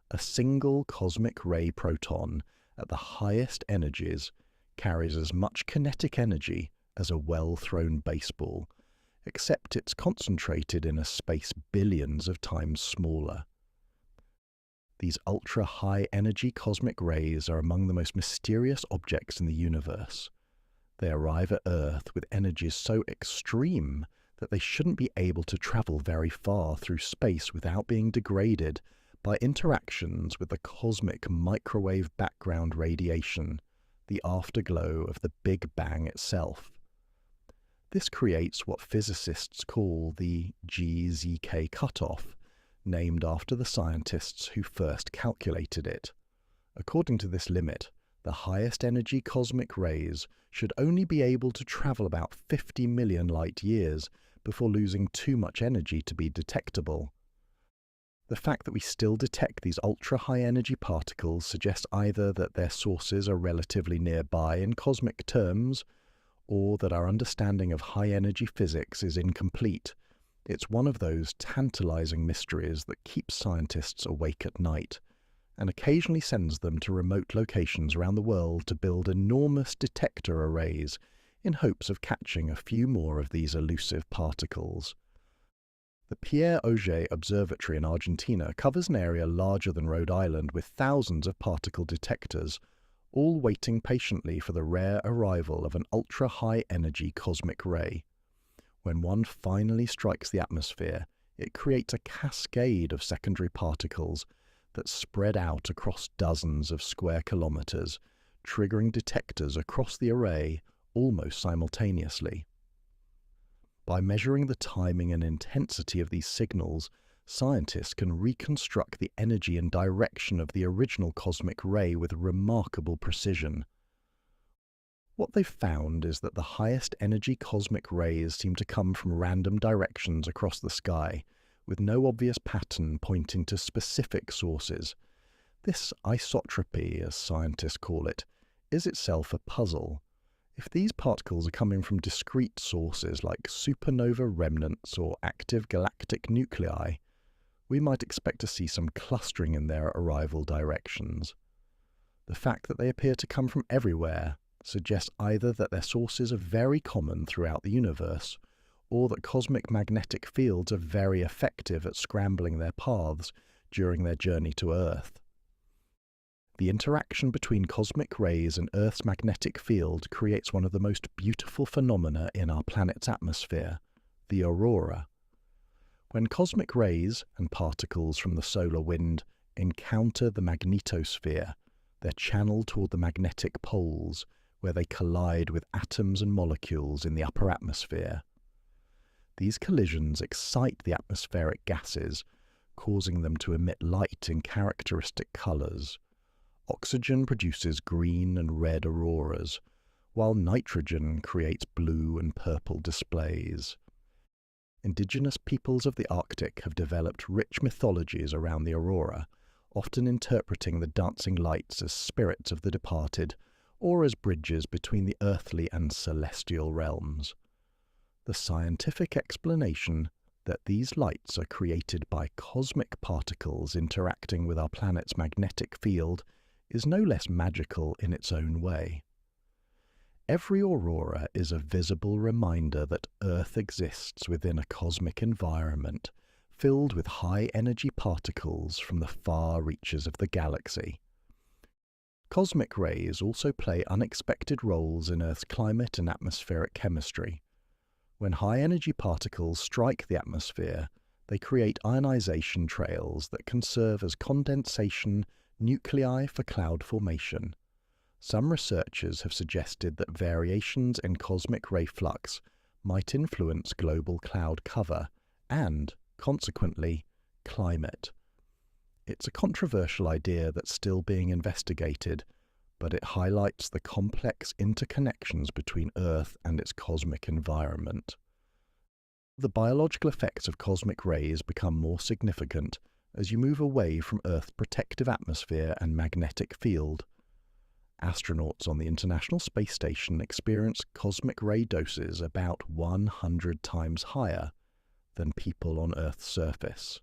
A single cosmic ray proton at the highest energies carries as much kinetic energy as a well-thrown baseball, except it's concentrated in a space billions of times smaller. These ultra-high energy cosmic rays are among the most mysterious objects in the universe. They arrive at Earth with energies so extreme that they shouldn't be able to travel very far through space without being degraded by interactions with the cosmic microwave background radiation, the afterglow of the Big Bang itself. This creates what physicists call the GZK cutoff, named after the scientists who first calculated it. According to this limit, the highest energy cosmic rays should only be able to travel about 50 million light-years before losing too much energy to be detectable. The fact that we still detect these ultra-high energy particles suggests either that their sources are relatively nearby in cosmic terms, or that our understanding of high-energy physics is incomplete. It's one of those tantalizing mysteries that keeps scientists awake at night, and occasionally sends them to remote locations around the world to build enormous detector arrays in hopes of catching a few more of these elusive particles. The Pierre Auger Observatory in Argentina covers an area larger than Rhode Island with thousands of particle detectors, all waiting patiently for the rare arrival of an ultra-high energy cosmic ray. When one finally strikes the atmosphere, it creates a cascade of secondary particles that spread out across dozens of square kilometers, triggering detectors across the array almost simultaneously. By measuring the timing and intensity of these signals, scientists can reconstruct the energy and direction of the original cosmic ray with remarkable precision. What they've found is that the highest energy cosmic rays seem to come from random directions across the sky, with no obvious pattern pointing to specific sources. This isotropy, as scientists call it, is itself a puzzle. If these particles are coming from discrete sources like supernova remnants or active galactic nuclei, we might expect to see some clustering in their arrival directions. The fact that they appear to come from everywhere suggests either that their sources are very common throughout the universe, or that cosmic magnetic fields are very effective at scrambling their paths during their journey to Earth. The interaction between cosmic rays and Earth's magnetic field creates one of the most beautiful phenomena in our planet's atmosphere, the aurora. When cosmic rays and particles from the solar wind encounter the magnetosphere, they're channeled toward the magnetic poles, where they collide with atoms and molecules in the upper atmosphere. These collisions excite the atmospheric gases, causing them to emit light in characteristic colours. Oxygen produces green and red auroras, while nitrogen creates blue and purple displays. Indigenous peoples of the Arctic have developed rich mythologies around the aurora, often interpreting the dancing lights as spirits of the departed, or as bridges between the earthly and celestial realms. The scientific explanation that these lights are created by cosmic particles interacting with our planet's magnetic field is no less magical in its own way. Every aurora is a visible reminder that Earth exists within a cosmic environment filled with high-energy particles from the far reaches of the galaxy. Cosmic rays also play unexpected roles in Earth's climate and atmospheric chemistry. When high-energy particles strike the atmosphere, they create ionization trails that can serve as condensation nuclei for cloud formation. Some researchers have suggested that variations in cosmic ray flux might influence global cloud cover and, consequently, climate. It's a controversial idea that's still being investigated, but it highlights the complex interconnections between Earth and its cosmic environment. The biological effects of cosmic rays become more significant as you move away from Earth's protective atmosphere and magnetic field. Astronauts on the International Space Station experience cosmic ray doses about 100 times higher than people on Earth's surface.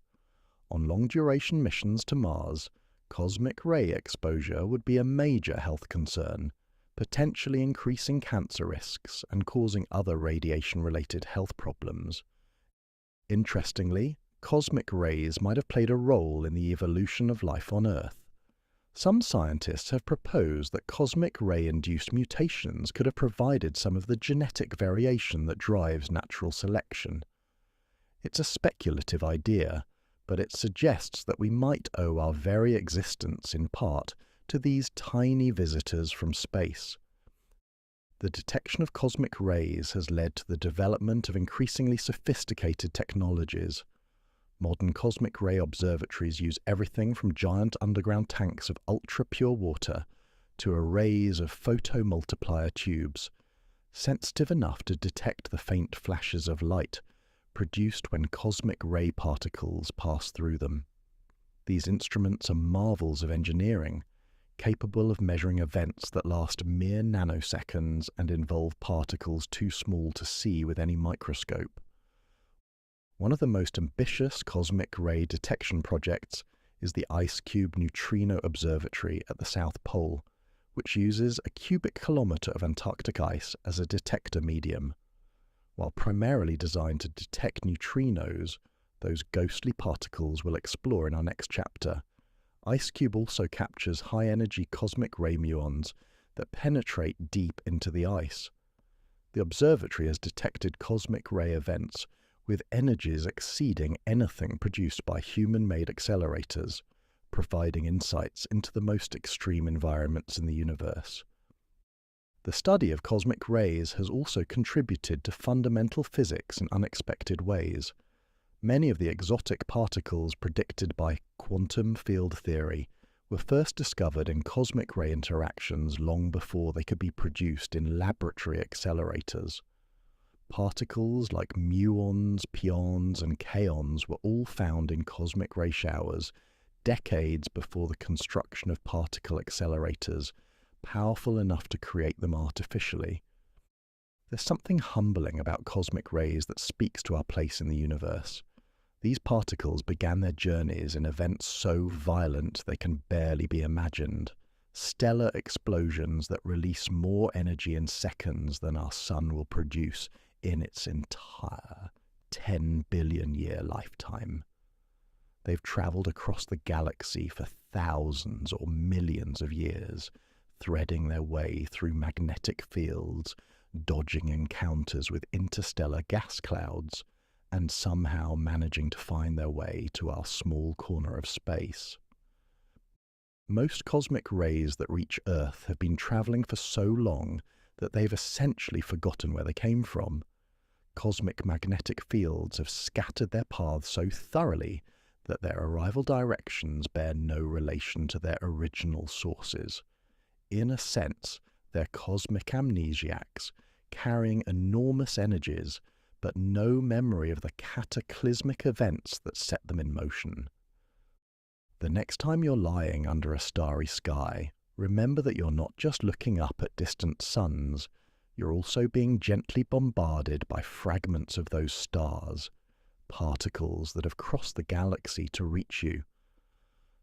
On long-duration missions to Mars, cosmic ray exposure would be a major health concern, potentially increasing cancer risks and causing other radiation-related health problems. Interestingly, cosmic rays might have played a role in the evolution of life on Earth. Some scientists have proposed that cosmic ray-induced mutations could have provided some of the genetic variation that drives natural selection. It's a speculative idea, but it suggests that we might owe our very existence in part to these tiny visitors from space. The detection of cosmic rays has led to the development of increasingly sophisticated technologies. Modern cosmic ray observatories use everything from giant underground tanks of ultra-pure water to arrays of photomultiplier tubes, sensitive enough to detect the faint flashes of light produced when cosmic ray particles pass through them. These instruments are marvels of engineering, capable of measuring events that last mere nanoseconds and involve particles too small to see with any microscope. One of the most ambitious cosmic ray detection projects is the IceCube Neutrino Observatory at the South Pole, which uses a cubic kilometre of Antarctic ice as a detector medium. While primarily designed to detect neutrinos, those ghostly particles we'll explore in our next chapter, IceCube also captures high-energy cosmic ray muons that penetrate deep into the ice. The observatory has detected cosmic ray events with energies exceeding anything produced by human-made accelerators, providing insights into the most extreme environments in the universe. The study of cosmic rays has also contributed to fundamental physics in unexpected ways. Many of the exotic particles predicted by quantum field theory were first discovered in cosmic ray interactions long before they could be produced in laboratory accelerators. Particles like muons, pions, and kaons were all found in cosmic ray showers decades before the construction of particle accelerators, powerful enough to create them artificially. There's something humbling about cosmic rays that speaks to our place in the universe. These particles began their journeys in events so violent they can barely be imagined. Stellar explosions that release more energy in seconds than our sun will produce in its entire 10 billion year lifetime. They've travelled across the galaxy for thousands or millions of years, threading their way through magnetic fields, dodging encounters with interstellar gas clouds, and somehow managing to find their way to our small corner of space. Most cosmic rays that reach Earth have been travelling for so long that they've essentially forgotten where they came from. Cosmic magnetic fields have scattered their paths so thoroughly that their arrival directions bear no relation to their original sources. In a sense, they're cosmic amnesiacs, carrying enormous energies, but no memory of the cataclysmic events that set them in motion. The next time you're lying under a starry sky, remember that you're not just looking up at distant suns, you're also being gently bombarded by fragments of those stars, particles that have crossed the galaxy to reach you.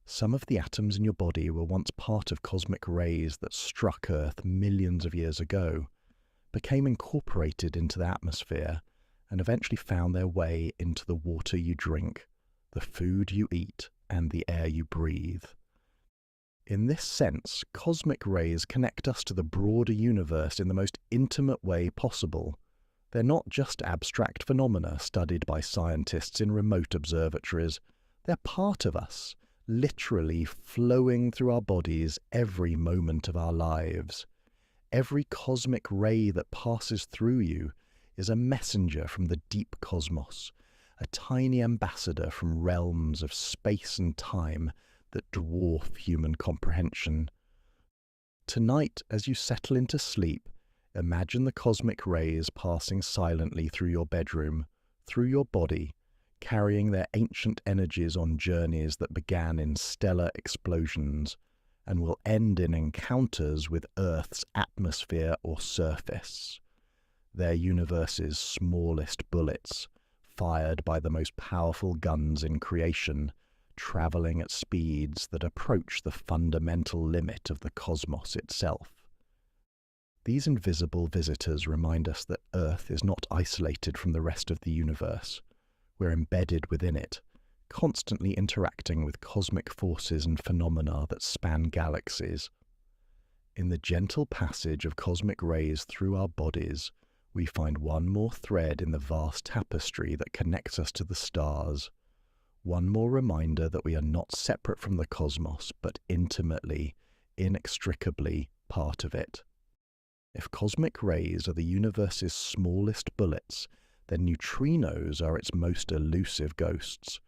Some of the atoms in your body were once part of cosmic rays that struck Earth millions of years ago, became incorporated into the atmosphere, and eventually found their way into the water you drink, the food you eat, and the air you breathe. In this sense, cosmic rays connect us to the broader universe in the most intimate way possible. They're not just abstract phenomena studied by scientists in remote observatories. They're part of us, literally flowing through our bodies every moment of our lives. Every cosmic ray that passes through you is a messenger from the deep cosmos, a tiny ambassador from realms of space and time that dwarf human comprehension. Tonight, as you settle into sleep, imagine the cosmic rays passing silently through your bedroom, through your body, carrying their ancient energies on journeys that began in stellar explosions and will end in encounters with Earth's atmosphere or surface. Their universe's smallest bullets, fired by the most powerful guns in creation, travelling at speeds that approach the fundamental limit of the cosmos itself. These invisible visitors remind us that Earth is not isolated from the rest of the universe. We're embedded within it, constantly interacting with cosmic forces and phenomena that span galaxies. In the gentle passage of cosmic rays through our bodies, we find one more thread in the vast tapestry that connects us to the stars, one more reminder that we are not separate from the cosmos, but intimately, inextricably part of it. If cosmic rays are the universe's smallest bullets, then neutrinos are its most elusive ghosts.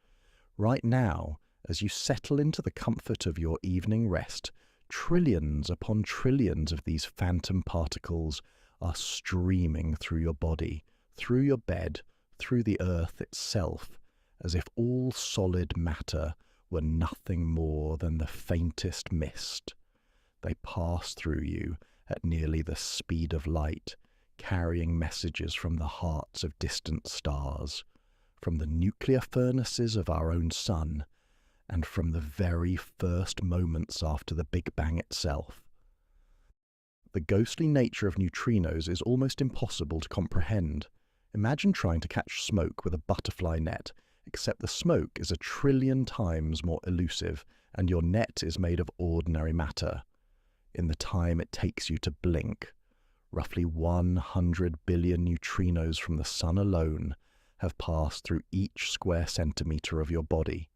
Right now, as you settle into the comfort of your evening rest, trillions upon trillions of these phantom particles are streaming through your body, through your bed, through the Earth itself, as if all solid matter were nothing more than the faintest mist. They pass through you at nearly the speed of light, carrying messages from the hearts of distant stars, from the nuclear furnaces of our own sun, and from the very first moments after the Big Bang itself. The ghostly nature of neutrinos is almost impossible to comprehend. Imagine trying to catch smoke with a butterfly net, except the smoke is 1 trillion times more elusive, and your net is made of ordinary matter. In the time it takes you to blink, roughly 100 billion neutrinos from the sun alone have passed through each square centimetre of your body.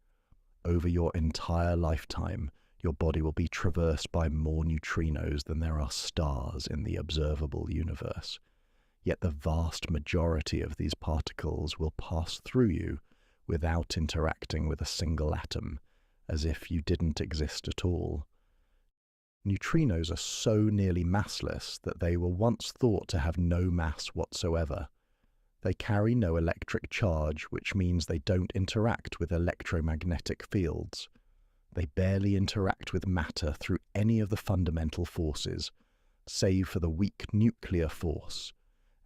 Over your entire lifetime, your body will be traversed by more neutrinos than there are stars in the observable universe. Yet the vast majority of these particles will pass through you without interacting with a single atom, as if you didn't exist at all. Neutrinos are so nearly massless that they were once thought to have no mass whatsoever. They carry no electric charge, which means they don't interact with electromagnetic fields. They barely interact with matter through any of the fundamental forces, save for the weak nuclear force,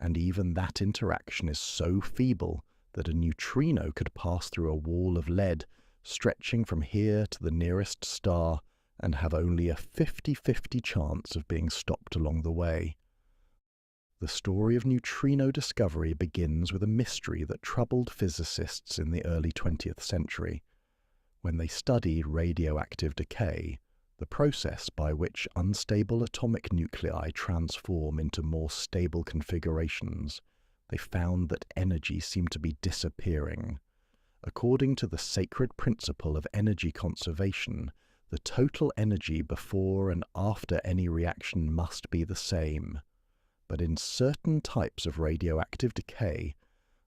and even that interaction is so feeble that a neutrino could pass through a wall of lead stretching from here to the nearest star and have only a 50-50 chance of being stopped along the way. The story of neutrino discovery begins with a mystery that troubled physicists in the early 20th century. When they studied radioactive decay, the process by which unstable atomic nuclei transform into more stable configurations, they found that energy seemed to be disappearing. According to the sacred principle of energy conservation, the total energy before and after any reaction must be the same. But in certain types of radioactive decay,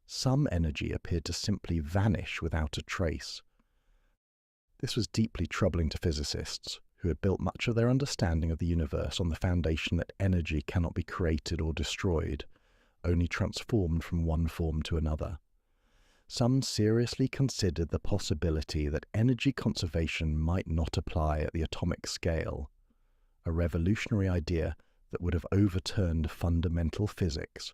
some energy appeared to simply vanish without a trace. This was deeply troubling to physicists, who had built much of their understanding of the universe on the foundation that energy cannot be created or destroyed, only transformed from one form to another. Some seriously considered the possibility that energy conservation might not apply at the atomic scale, a revolutionary idea that would have overturned fundamental physics.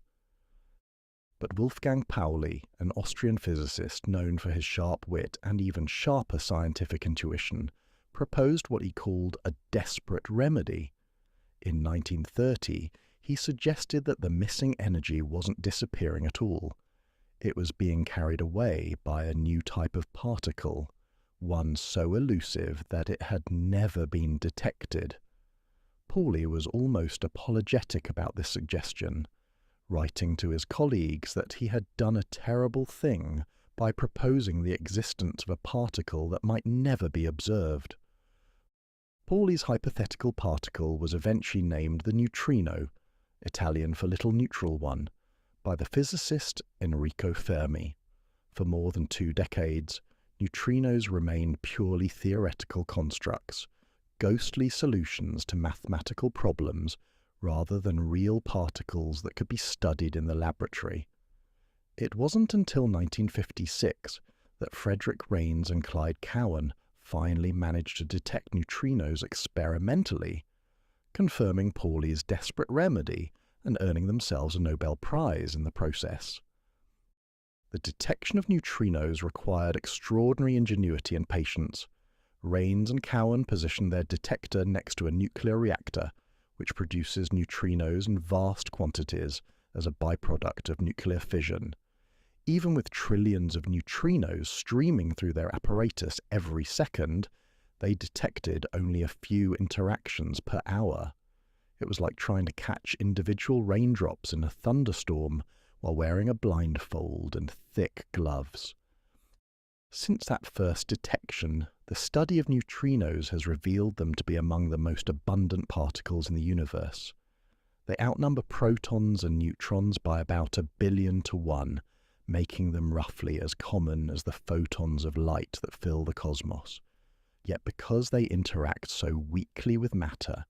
But Wolfgang Pauli, an Austrian physicist known for his sharp wit and even sharper scientific intuition, proposed what he called a desperate remedy. In 1930, he suggested that the missing energy wasn't disappearing at all. It was being carried away by a new type of particle, one so elusive that it had never been detected. Pauli was almost apologetic about this suggestion, writing to his colleagues that he had done a terrible thing by proposing the existence of a particle that might never be observed. Pauli's hypothetical particle was eventually named the neutrino, Italian for little neutral one, by the physicist Enrico Fermi. For more than 2 decades, neutrinos remained purely theoretical constructs, ghostly solutions to mathematical problems rather than real particles that could be studied in the laboratory. It wasn't until 1956 that Frederick Rains and Clyde Cowan finally managed to detect neutrinos experimentally, confirming Pauli's desperate remedy and earning themselves a Nobel Prize in the process. The detection of neutrinos required extraordinary ingenuity and patience. Rains and Cowan positioned their detector next to a nuclear reactor, which produces neutrinos in vast quantities as a byproduct of nuclear fission. Even with trillions of neutrinos streaming through their apparatus every second, they detected only a few interactions per hour. It was like trying to catch individual raindrops in a thunderstorm while wearing a blindfold and thick gloves. Since that first detection, the study of neutrinos has revealed them to be among the most abundant particles in the universe. They outnumber protons and neutrons by about 1 billion to 1, making them roughly as common as the photons of light that fill the cosmos. Yet because they interact so weakly with matter,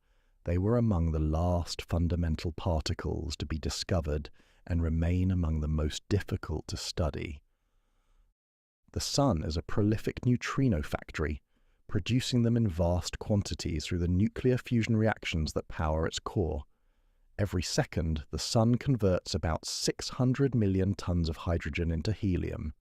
they were among the last fundamental particles to be discovered and remain among the most difficult to study. The Sun is a prolific neutrino factory, producing them in vast quantities through the nuclear fusion reactions that power its core. Every second, the Sun converts about 600 million tons of hydrogen into helium,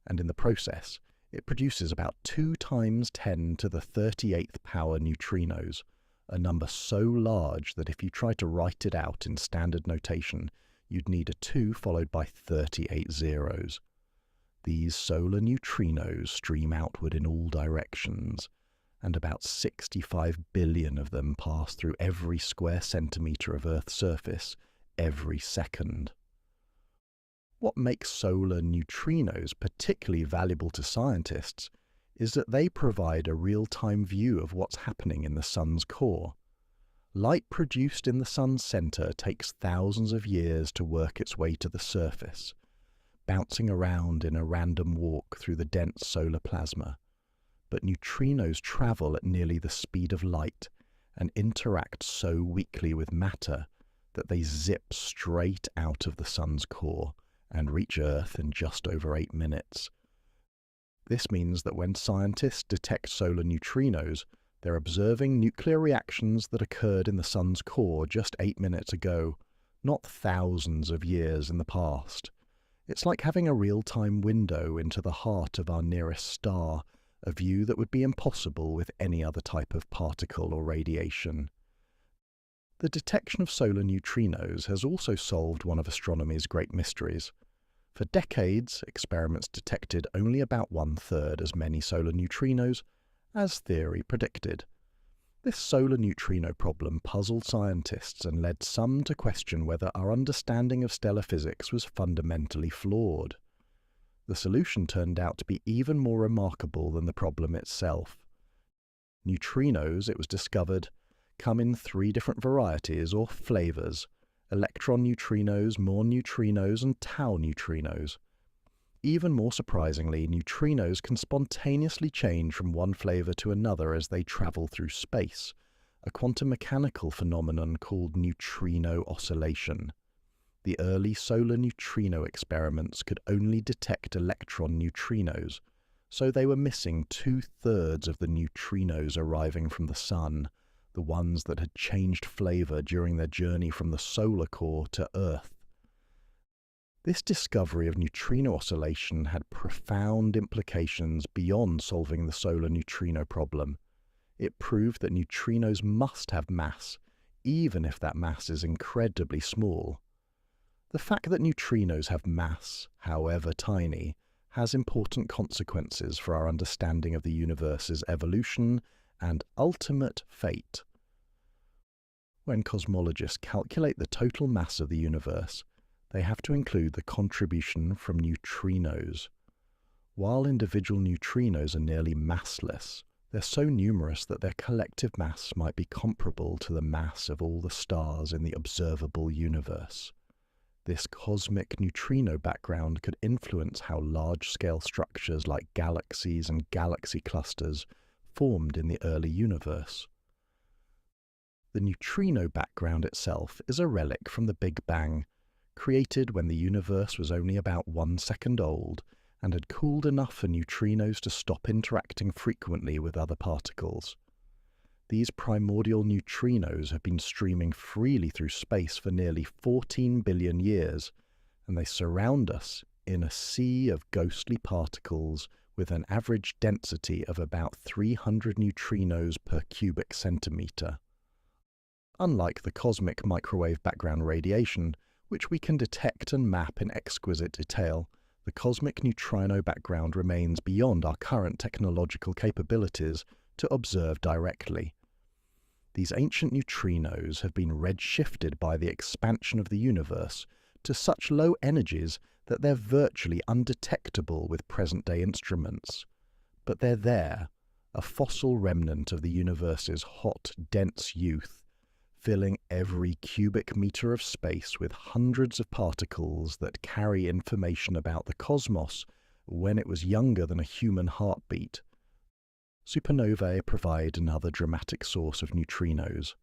and in the process, it produces about 2 times 10 to the 38th power neutrinos, a number so large that if you tried to write it out in standard notation, you'd need a 2 followed by 38 zeros. These solar neutrinos stream outward in all directions, and about 65 billion of them pass through every square centimetre of Earth's surface every second. What makes solar neutrinos particularly valuable to scientists is that they provide a real-time view of what's happening in the Sun's core. Light produced in the Sun's centre takes thousands of years to work its way to the surface, bouncing around in a random walk through the dense solar plasma. But neutrinos travel at nearly the speed of light and interact so weakly with matter that they zip straight out of the Sun's core and reach Earth in just over 8 minutes. This means that when scientists detect solar neutrinos, they're observing nuclear reactions that occurred in the Sun's core just 8 minutes ago, not thousands of years in the past. It's like having a real-time window into the heart of our nearest star, a view that would be impossible with any other type of particle or radiation. The detection of solar neutrinos has also solved one of astronomy's great mysteries. For decades, experiments detected only about 1/3 as many solar neutrinos as theory predicted. This solar neutrino problem puzzled scientists and led some to question whether our understanding of stellar physics was fundamentally flawed. The solution turned out to be even more remarkable than the problem itself. Neutrinos, it was discovered, come in 3 different varieties or flavors: electron neutrinos, Morn neutrinos, and tau neutrinos. Even more surprisingly, neutrinos can spontaneously change from one flavor to another as they travel through space, a quantum mechanical phenomenon called neutrino oscillation. The early solar neutrino experiments could only detect electron neutrinos, so they were missing 2/3 of the neutrinos arriving from the Sun, the ones that had changed flavor during their journey from the solar core to Earth. This discovery of neutrino oscillation had profound implications beyond solving the solar neutrino problem. It proved that neutrinos must have mass, even if that mass is incredibly small. The fact that neutrinos have mass, however tiny, has important consequences for our understanding of the universe's evolution and ultimate fate. When cosmologists calculate the total mass of the universe, they have to include the contribution from neutrinos. While individual neutrinos are nearly massless, they're so numerous that their collective mass might be comparable to the mass of all the stars in the observable universe. This cosmic neutrino background could influence how large-scale structures like galaxies and galaxy clusters formed in the early universe. The neutrino background itself is a relic from the Big Bang, created when the universe was only about 1 second old and had cooled enough for neutrinos to stop interacting frequently with other particles. These primordial neutrinos have been streaming freely through space for nearly 14 billion years, and they surround us in a sea of ghostly particles with an average density of about 300 neutrinos per cubic centimetre. Unlike the cosmic microwave background radiation, which we can detect and map in exquisite detail, the cosmic neutrino background remains beyond our current technological capabilities to observe directly. These ancient neutrinos have been redshifted by the expansion of the universe to such low energies that they're virtually undetectable with present-day instruments. But they're there, a fossil remnant of the universe's hot, dense youth, filling every cubic meter of space with hundreds of particles that carry information about the cosmos when it was younger than a human heartbeat. Supernovae provide another dramatic source of neutrinos.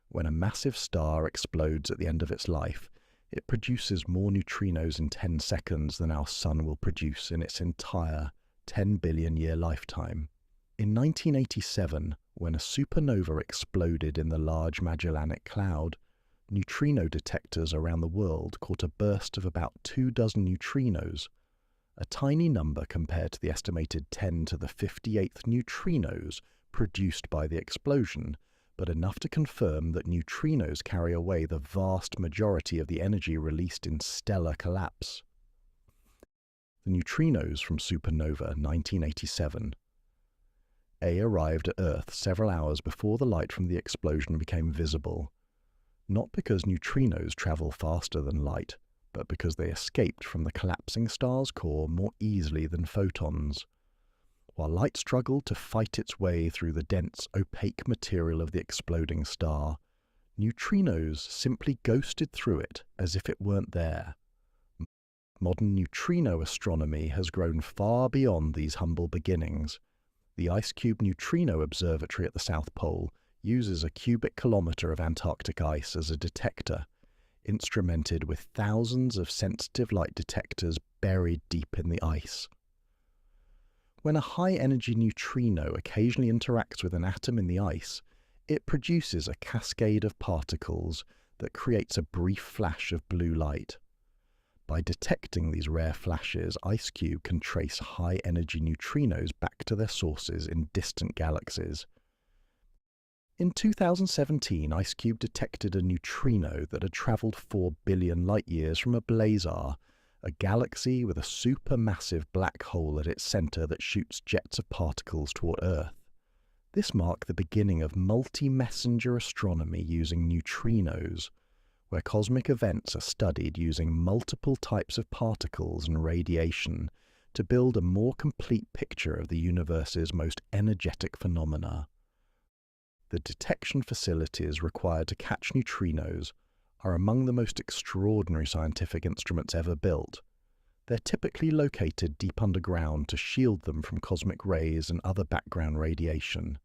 When a massive star explodes at the end of its life, it produces more neutrinos in 10 seconds than our Sun will produce in its entire 10 billion year lifetime. In 1987, when a supernova exploded in the Large Magellanic Cloud, neutrino detectors around the world caught a burst of about 24 neutrinos, a tiny number compared to the estimated 10 to the 58th neutrinos produced by the explosion, but enough to confirm that neutrinos carry away the vast majority of the energy released in stellar collapse. The neutrinos from supernova 1987. A arrived at Earth several hours before the light from the explosion became visible, not because neutrinos travel faster than light, but because they escaped from the collapsing star's core more easily than photons. While light struggled to fight its way through the dense, opaque material of the exploding star, neutrinos simply ghosted through it as if it weren't there. Modern neutrino astronomy has grown far beyond these humble beginnings. The Ice Cube Neutrino Observatory at the South Pole uses a cubic kilometre of Antarctic ice as a detector, instrumented with thousands of sensitive light detectors buried deep in the ice. When a high-energy neutrino occasionally interacts with an atom in the ice, it produces a cascade of particles that creates a brief flash of blue light. By detecting these rare flashes, IceCube can trace high-energy neutrinos back to their sources in distant galaxies. In 2017, IceCube detected a neutrino that had travelled 4 billion light-years from a blazar, a galaxy with a supermassive black hole at its centre that shoots jets of particles toward Earth. This marked the beginning of multi-messenger astronomy using neutrinos, where cosmic events are studied using multiple types of particles and radiation to build a more complete picture of the universe's most energetic phenomena. The detection facilities required to catch neutrinos are among the most extraordinary scientific instruments ever built. They're typically located deep underground to shield them from cosmic rays and other background radiation.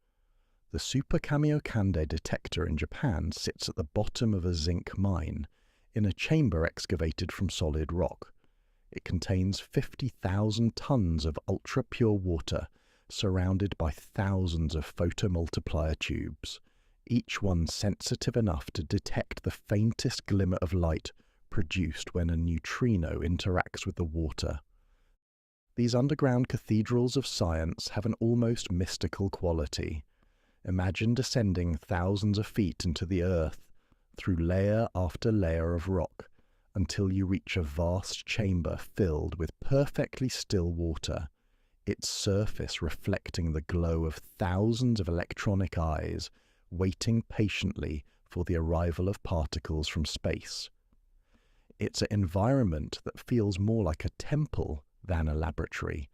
The Super Kamiokande detector in Japan sits at the bottom of a zinc mine, in a chamber excavated from solid rock. It contains 50,000 tons of ultra-pure water, surrounded by thousands of photomultiplier tubes, each one sensitive enough to detect the faintest glimmer of light produced when a neutrino interacts with the water. These underground cathedrals of science have an almost mystical quality. Imagine descending thousands of feet into the Earth, through layer after layer of rock, until you reach a vast chamber filled with perfectly still water, its surface reflecting the glow of thousands of electronic eyes, waiting patiently for the arrival of particles from space. It's an environment that feels more like a temple than a laboratory,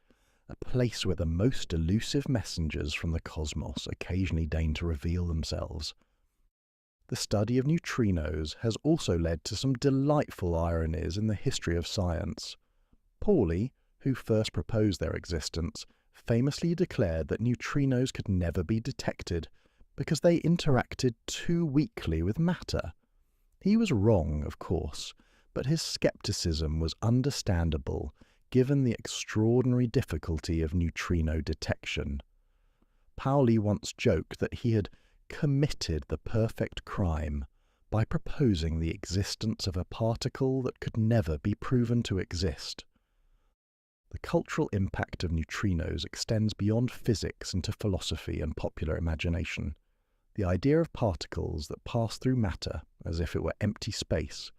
a place where the most elusive messengers from the cosmos occasionally deign to reveal themselves. The study of neutrinos has also led to some delightful ironies in the history of science. Pauli, who first proposed their existence, famously declared that neutrinos could never be detected because they interacted too weakly with matter. He was wrong, of course, but his skepticism was understandable given the extraordinary difficulty of neutrino detection. Pauli once joked that he had committed the perfect crime by proposing the existence of a particle that could never be proven to exist. The cultural impact of neutrinos extends beyond physics into philosophy and popular imagination. The idea of particles that pass through matter as if it were empty space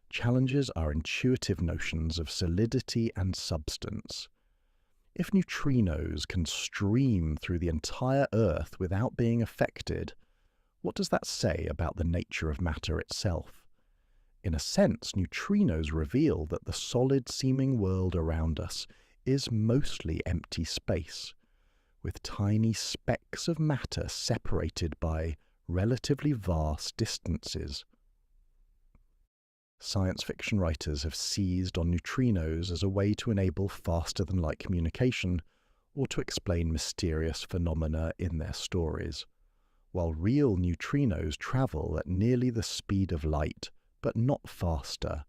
challenges our intuitive notions of solidity and substance. If neutrinos can stream through the entire Earth without being affected, what does that say about the nature of matter itself? In a sense, neutrinos reveal that the solid-seeming world around us is mostly empty space, with tiny specks of matter separated by relatively vast distances. Science fiction writers have seized on neutrinos as a way to enable faster-than-light communication or to explain mysterious phenomena in their stories. While real neutrinos travel at nearly the speed of light, but not faster,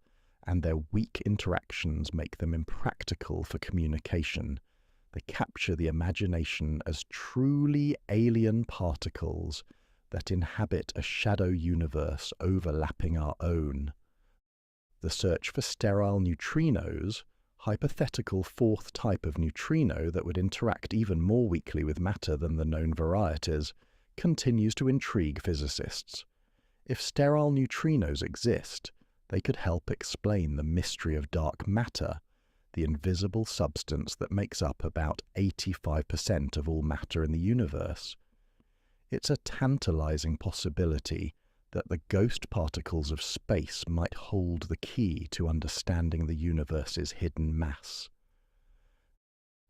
and their weak interactions make them impractical for communication, they capture the imagination as truly alien particles that inhabit a shadow universe overlapping our own. The search for sterile neutrinos, hypothetical fourth type of neutrino that would interact even more weakly with matter than the known varieties, continues to intrigue physicists. If sterile neutrinos exist, they could help explain the mystery of dark matter, the invisible substance that makes up about 85% of all matter in the universe. It's a tantalizing possibility that the ghost particles of space might hold the key to understanding the universe's hidden mass.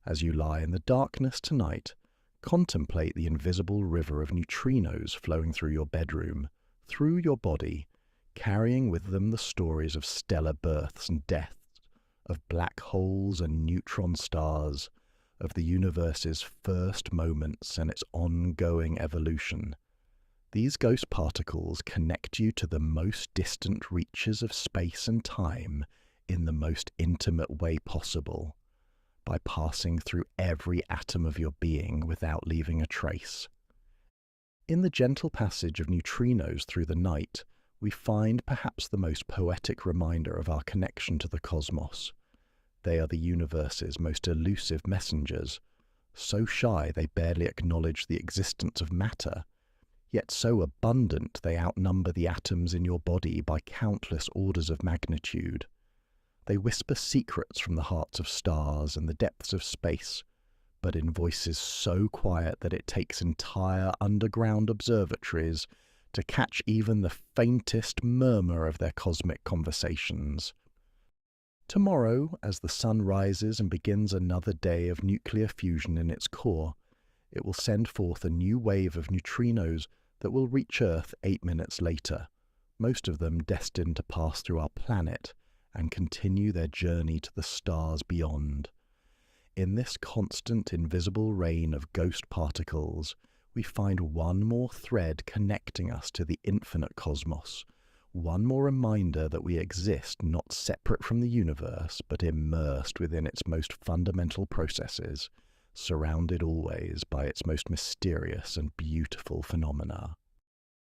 As you lie in the darkness tonight, contemplate the invisible river of neutrinos flowing through your bedroom, through your body, carrying with them the stories of stellar births and deaths, of black holes and neutron stars, of the universe's first moments and its ongoing evolution. These ghost particles connect you to the most distant reaches of space and time in the most intimate way possible, by passing through every atom of your being without leaving a trace. In the gentle passage of neutrinos through the night, we find perhaps the most poetic reminder of our connection to the cosmos. They are the universe's most elusive messengers, so shy they barely acknowledge the existence of matter, yet so abundant they outnumber the atoms in your body by countless orders of magnitude. They whisper secrets from the hearts of stars and the depths of space, but in voices so quiet that it takes entire underground observatories to catch even the faintest murmur of their cosmic conversations. Tomorrow, as the sun rises and begins another day of nuclear fusion in its core, it will send forth a new wave of neutrinos that will reach Earth 8 minutes later, most of them destined to pass through our planet and continue their journey to the stars beyond. In this constant invisible rain of ghost particles, we find one more thread connecting us to the infinite cosmos, one more reminder that we exist not separate from the universe, but immersed within its most fundamental processes, surrounded always by its most mysterious and beautiful phenomena.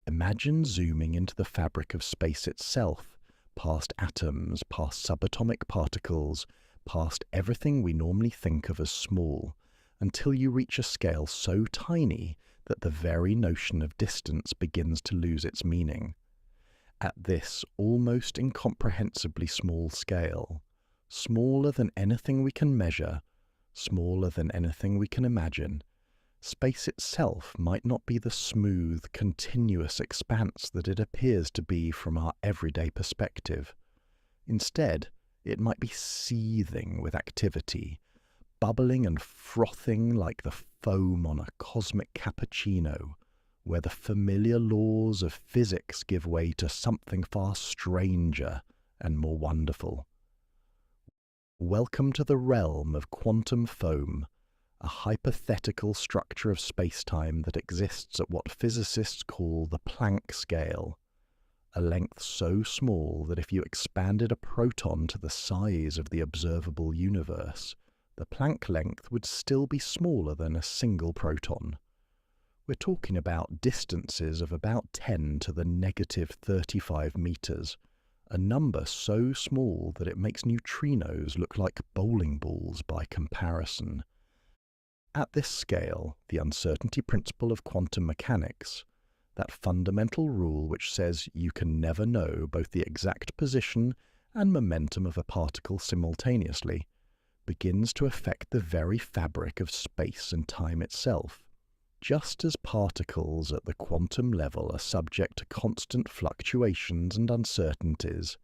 Imagine zooming into the fabric of space itself, past atoms, past subatomic particles, past everything we normally think of as small, until you reach a scale so tiny that the very notion of distance begins to lose its meaning. At this almost incomprehensibly small scale, smaller than anything we can measure, smaller than anything we can imagine, space itself might not be the smooth, continuous expanse that it appears to be from our everyday perspective. Instead, it might be seething with activity, bubbling and frothing like the foam on a cosmic cappuccino, where the familiar laws of physics give way to something far stranger and more wonderful. Welcome to the realm of quantum foam, a hypothetical structure of space-time that exists at what physicists call the Planck scale, a length so small that if you expanded a proton to the size of the observable universe, the Planck length would still be smaller than a single proton. We're talking about distances of about 10 to the negative 35 meters, a number so small that it makes neutrinos look like bowling balls by comparison. At this scale, the uncertainty principle of quantum mechanics, that fundamental rule which says you can never know both the exact position and momentum of a particle simultaneously, begins to affect the very fabric of space and time itself. Just as particles at the quantum level are subject to constant fluctuations and uncertainties,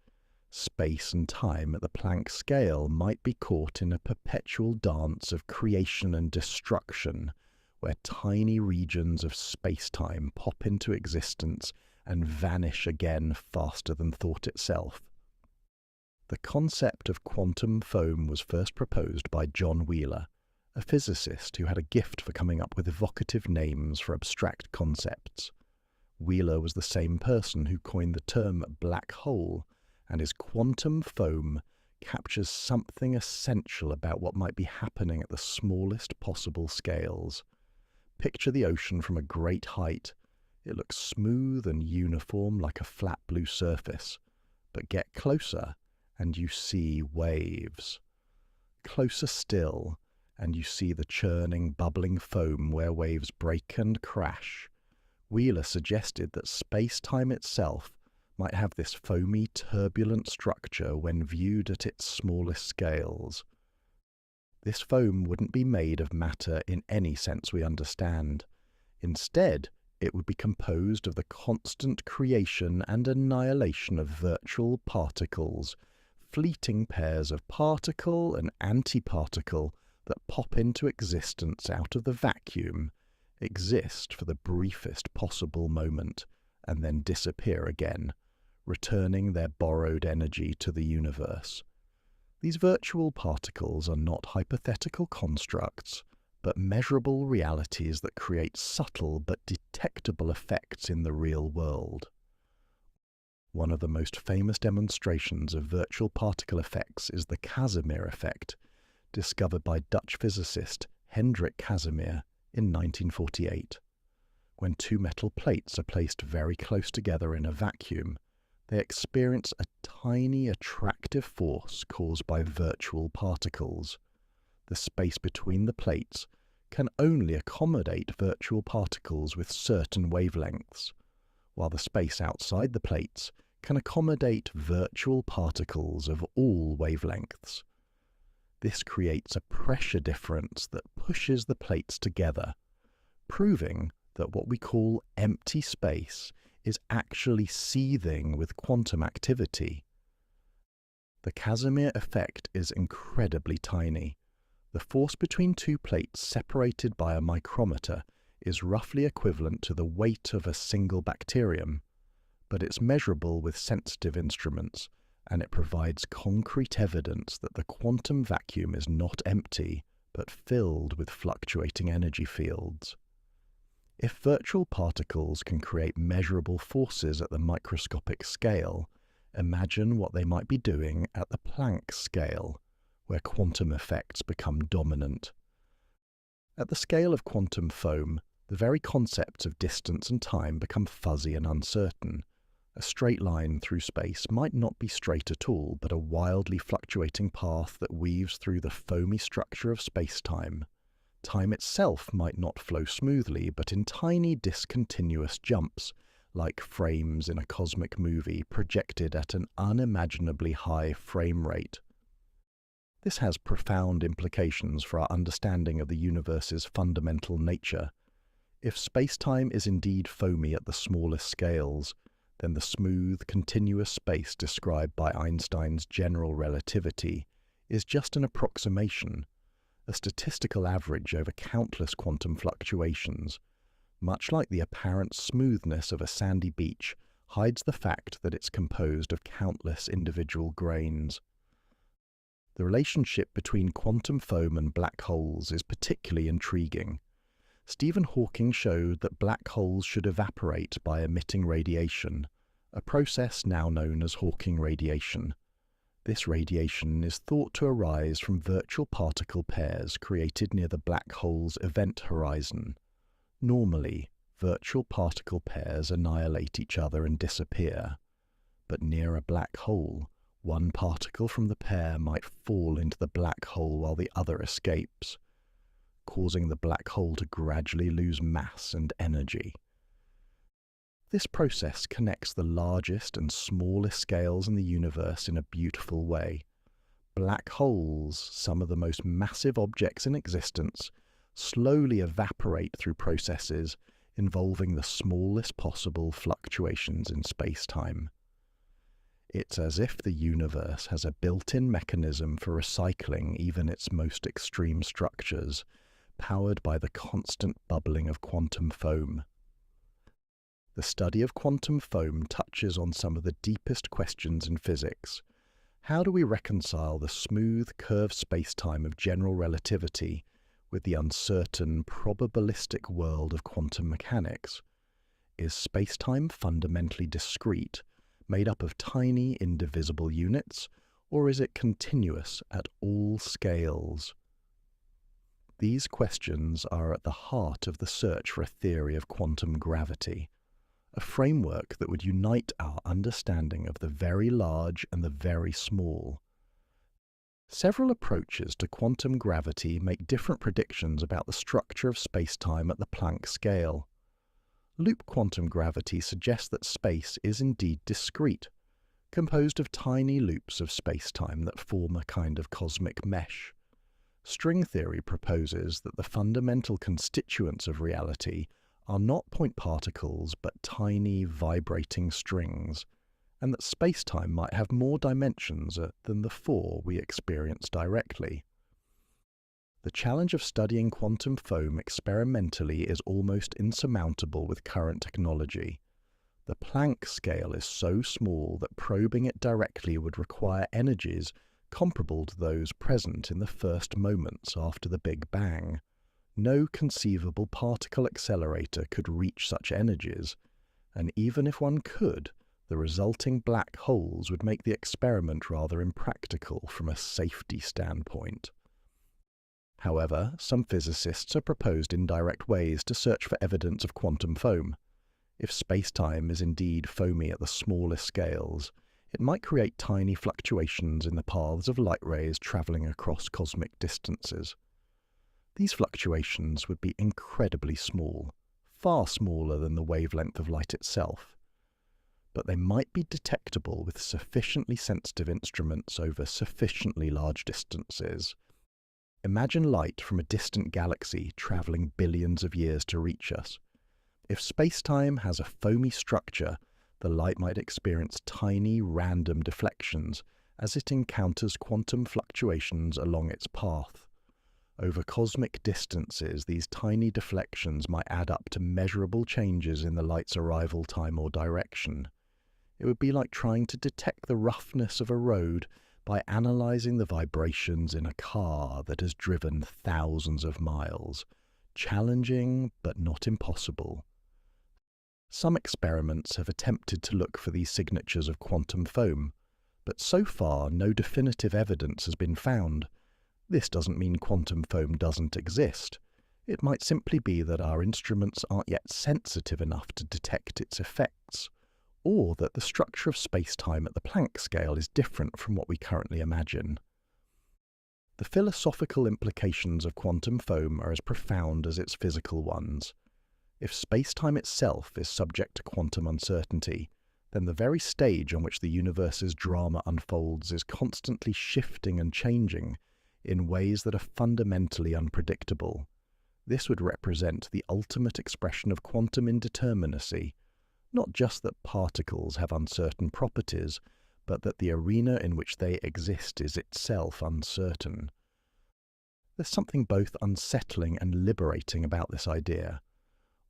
space and time at the Planck scale might be caught in a perpetual dance of creation and destruction, where tiny regions of space-time pop into existence and vanish again faster than thought itself. The concept of quantum foam was first proposed by John Wheeler, a physicist who had a gift for coming up with evocative names for abstract concepts. Wheeler was the same person who coined the term black hole, and his quantum foam captures something essential about what might be happening at the smallest possible scales. Picture the ocean from a great height. It looks smooth and uniform like a flat blue surface, but get closer and you see waves. Closer still, and you see the churning, bubbling foam where waves break and crash. Wheeler suggested that space-time itself might have this foamy, turbulent structure when viewed at its smallest scales. This foam wouldn't be made of matter in any sense we understand. Instead, it would be composed of the constant creation and annihilation of virtual particles, fleeting pairs of particle and antiparticle that pop into existence out of the vacuum, exist for the briefest possible moment, and then disappear again, returning their borrowed energy to the universe. These virtual particles are not hypothetical constructs, but measurable realities that create subtle but detectable effects in the real world. One of the most famous demonstrations of virtual particle effects is the Casimir effect, discovered by Dutch physicist Hendrik Casimir in 1948. When two metal plates are placed very close together in a vacuum, they experience a tiny attractive force caused by virtual particles. The space between the plates can only accommodate virtual particles with certain wavelengths, while the space outside the plates can accommodate virtual particles of all wavelengths. This creates a pressure difference that pushes the plates together, proving that what we call empty space is actually seething with quantum activity. The Casimir effect is incredibly tiny. The force between two plates separated by a micrometer is roughly equivalent to the weight of a single bacterium, but it's measurable with sensitive instruments, and it provides concrete evidence that the quantum vacuum is not empty, but filled with fluctuating energy fields. If virtual particles can create measurable forces at the microscopic scale, imagine what they might be doing at the Planck scale, where quantum effects become dominant. At the scale of quantum foam, the very concepts of distance and time become fuzzy and uncertain. A straight line through space might not be straight at all, but a wildly fluctuating path that weaves through the foamy structure of space-time. Time itself might not flow smoothly, but in tiny discontinuous jumps, like frames in a cosmic movie projected at an unimaginably high frame rate. This has profound implications for our understanding of the universe's fundamental nature. If space-time is indeed foamy at the smallest scales, then the smooth, continuous space described by Einstein's general relativity is just an approximation, a statistical average over countless quantum fluctuations. Much like the apparent smoothness of a sandy beach hides the fact that it's composed of countless individual grains. The relationship between quantum foam and black holes is particularly intriguing. Stephen Hawking showed that black holes should evaporate by emitting radiation, a process now known as Hawking radiation. This radiation is thought to arise from virtual particle pairs created near the black hole's event horizon. Normally, virtual particle pairs annihilate each other and disappear, but near a black hole, one particle from the pair might fall into the black hole while the other escapes, causing the black hole to gradually lose mass and energy. This process connects the largest and smallest scales in the universe in a beautiful way. Black holes, some of the most massive objects in existence, slowly evaporate through processes involving the smallest possible fluctuations in space-time. It's as if the universe has a built-in mechanism for recycling even its most extreme structures, powered by the constant bubbling of quantum foam. The study of quantum foam touches on some of the deepest questions in physics. How do we reconcile the smooth, curved space-time of general relativity with the uncertain, probabilistic world of quantum mechanics? Is space-time fundamentally discrete, made up of tiny, indivisible units, or is it continuous at all scales? These questions are at the heart of the search for a theory of quantum gravity, a framework that would unite our understanding of the very large and the very small. Several approaches to quantum gravity make different predictions about the structure of space-time at the Planck scale. Loop quantum gravity suggests that space is indeed discrete, composed of tiny loops of space-time that form a kind of cosmic mesh. String theory proposes that the fundamental constituents of reality are not point particles but tiny, vibrating strings, and that space-time might have more dimensions than the four we experience directly. The challenge of studying quantum foam experimentally is almost insurmountable with current technology. The Planck scale is so small that probing it directly would require energies comparable to those present in the first moments after the Big Bang. No conceivable particle accelerator could reach such energies, and even if one could, the resulting black holes would make the experiment rather impractical from a safety standpoint. However, some physicists have proposed indirect ways to search for evidence of quantum foam. If space-time is indeed foamy at the smallest scales, it might create tiny fluctuations in the paths of light rays travelling across cosmic distances. These fluctuations would be incredibly small, far smaller than the wavelength of light itself, but they might be detectable with sufficiently sensitive instruments over sufficiently large distances. Imagine light from a distant galaxy travelling billions of years to reach us. If space-time has a foamy structure, the light might experience tiny, random deflections as it encounters quantum fluctuations along its path. Over cosmic distances, these tiny deflections might add up to measurable changes in the light's arrival time or direction. It would be like trying to detect the roughness of a road by analysing the vibrations in a car that has driven thousands of miles. Challenging, but not impossible. Some experiments have attempted to look for these signatures of quantum foam, but so far no definitive evidence has been found. This doesn't mean quantum foam doesn't exist. It might simply be that our instruments aren't yet sensitive enough to detect its effects, or that the structure of space-time at the Planck scale is different from what we currently imagine. The philosophical implications of quantum foam are as profound as its physical ones. If space-time itself is subject to quantum uncertainty, then the very stage on which the universe's drama unfolds is constantly shifting and changing in ways that are fundamentally unpredictable. This would represent the ultimate expression of quantum indeterminacy, not just that particles have uncertain properties, but that the arena in which they exist is itself uncertain. There's something both unsettling and liberating about this idea.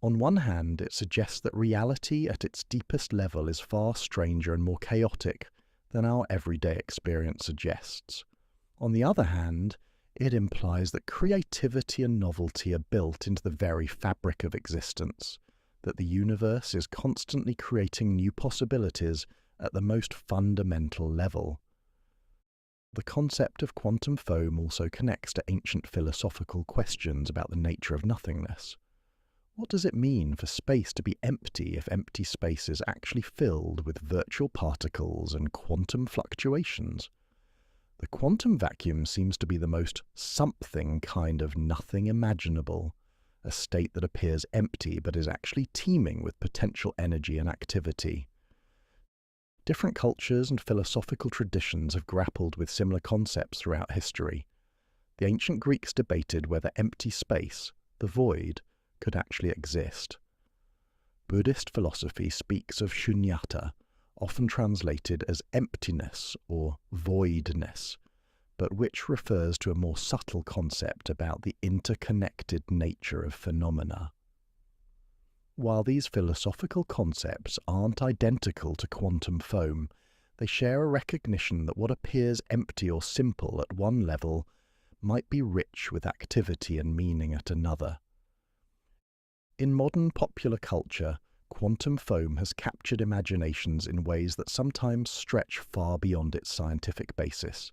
On one hand, it suggests that reality at its deepest level is far stranger and more chaotic than our everyday experience suggests. On the other hand, it implies that creativity and novelty are built into the very fabric of existence, that the universe is constantly creating new possibilities at the most fundamental level. The concept of quantum foam also connects to ancient philosophical questions about the nature of nothingness. What does it mean for space to be empty if empty space is actually filled with virtual particles and quantum fluctuations? The quantum vacuum seems to be the most something kind of nothing imaginable, a state that appears empty but is actually teeming with potential energy and activity. Different cultures and philosophical traditions have grappled with similar concepts throughout history. The ancient Greeks debated whether empty space, the void, could actually exist. Buddhist philosophy speaks of shunyata, often translated as emptiness or voidness, but which refers to a more subtle concept about the interconnected nature of phenomena. While these philosophical concepts aren't identical to quantum foam, they share a recognition that what appears empty or simple at one level might be rich with activity and meaning at another. In modern popular culture, quantum foam has captured imaginations in ways that sometimes stretch far beyond its scientific basis.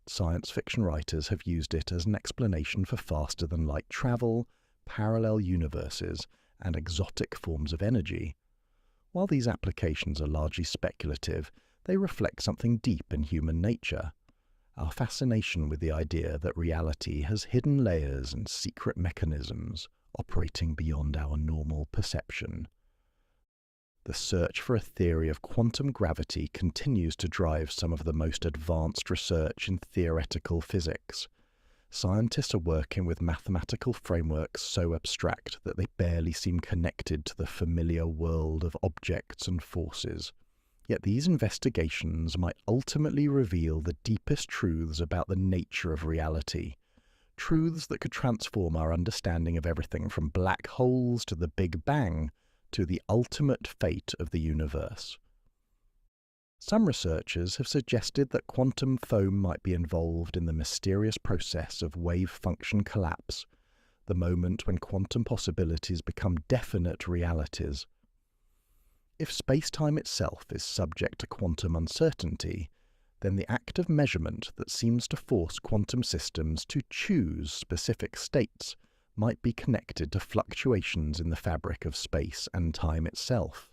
Science fiction writers have used it as an explanation for faster-than-light travel, parallel universes, and exotic forms of energy. While these applications are largely speculative, they reflect something deep in human nature. Our fascination with the idea that reality has hidden layers and secret mechanisms operating beyond our normal perception. The search for a theory of quantum gravity continues to drive some of the most advanced research in theoretical physics. Scientists are working with mathematical frameworks so abstract that they barely seem connected to the familiar world of objects and forces. Yet these investigations might ultimately reveal the deepest truths about the nature of reality. Truths that could transform our understanding of everything from black holes to the Big Bang to the ultimate fate of the universe. Some researchers have suggested that quantum foam might be involved in the mysterious process of wave function collapse, the moment when quantum possibilities become definite realities. If space-time itself is subject to quantum uncertainty, then the act of measurement that seems to force quantum systems to choose specific states might be connected to fluctuations in the fabric of space and time itself.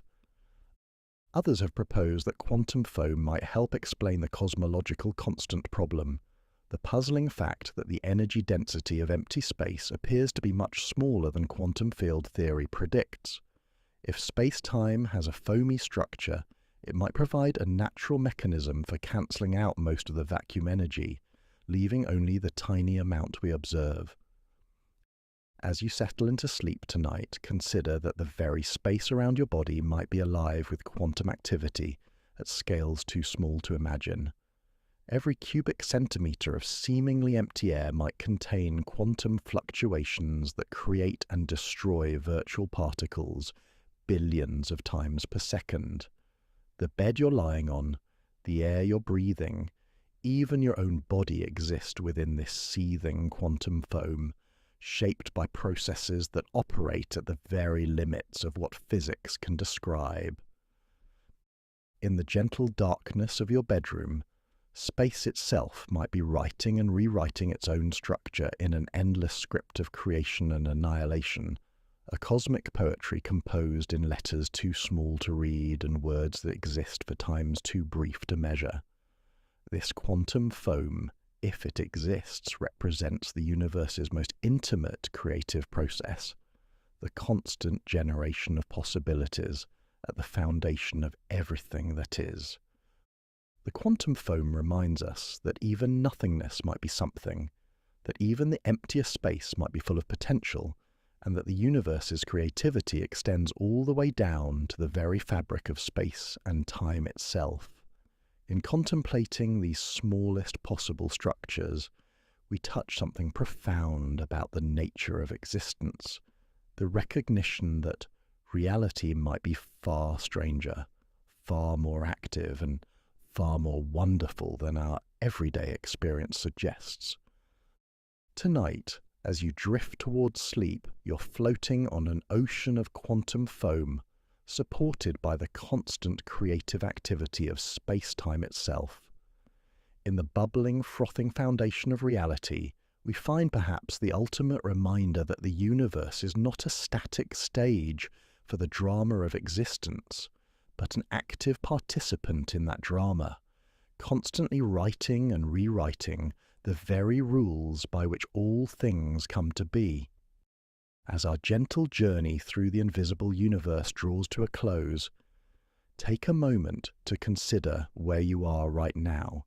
Others have proposed that quantum foam might help explain the cosmological constant problem, the puzzling fact that the energy density of empty space appears to be much smaller than quantum field theory predicts. If space-time has a foamy structure, it might provide a natural mechanism for cancelling out most of the vacuum energy, leaving only the tiny amount we observe. As you settle into sleep tonight, consider that the very space around your body might be alive with quantum activity at scales too small to imagine. Every cubic centimetre of seemingly empty air might contain quantum fluctuations that create and destroy virtual particles billions of times per second. The bed you're lying on, the air you're breathing, even your own body exist within this seething quantum foam, shaped by processes that operate at the very limits of what physics can describe. In the gentle darkness of your bedroom, space itself might be writing and rewriting its own structure in an endless script of creation and annihilation, a cosmic poetry composed in letters too small to read and words that exist for times too brief to measure. This quantum foam, if it exists, represents the universe's most intimate creative process, the constant generation of possibilities at the foundation of everything that is. The quantum foam reminds us that even nothingness might be something, that even the emptiest space might be full of potential, and that the universe's creativity extends all the way down to the very fabric of space and time itself. In contemplating these smallest possible structures, we touch something profound about the nature of existence, the recognition that reality might be far stranger, far more active, and far more wonderful than our everyday experience suggests. Tonight, as you drift towards sleep, you're floating on an ocean of quantum foam, supported by the constant creative activity of space-time itself. In the bubbling, frothing foundation of reality, we find perhaps the ultimate reminder that the universe is not a static stage for the drama of existence, but an active participant in that drama, constantly writing and rewriting the very rules by which all things come to be. As our gentle journey through the invisible universe draws to a close, take a moment to consider where you are right now.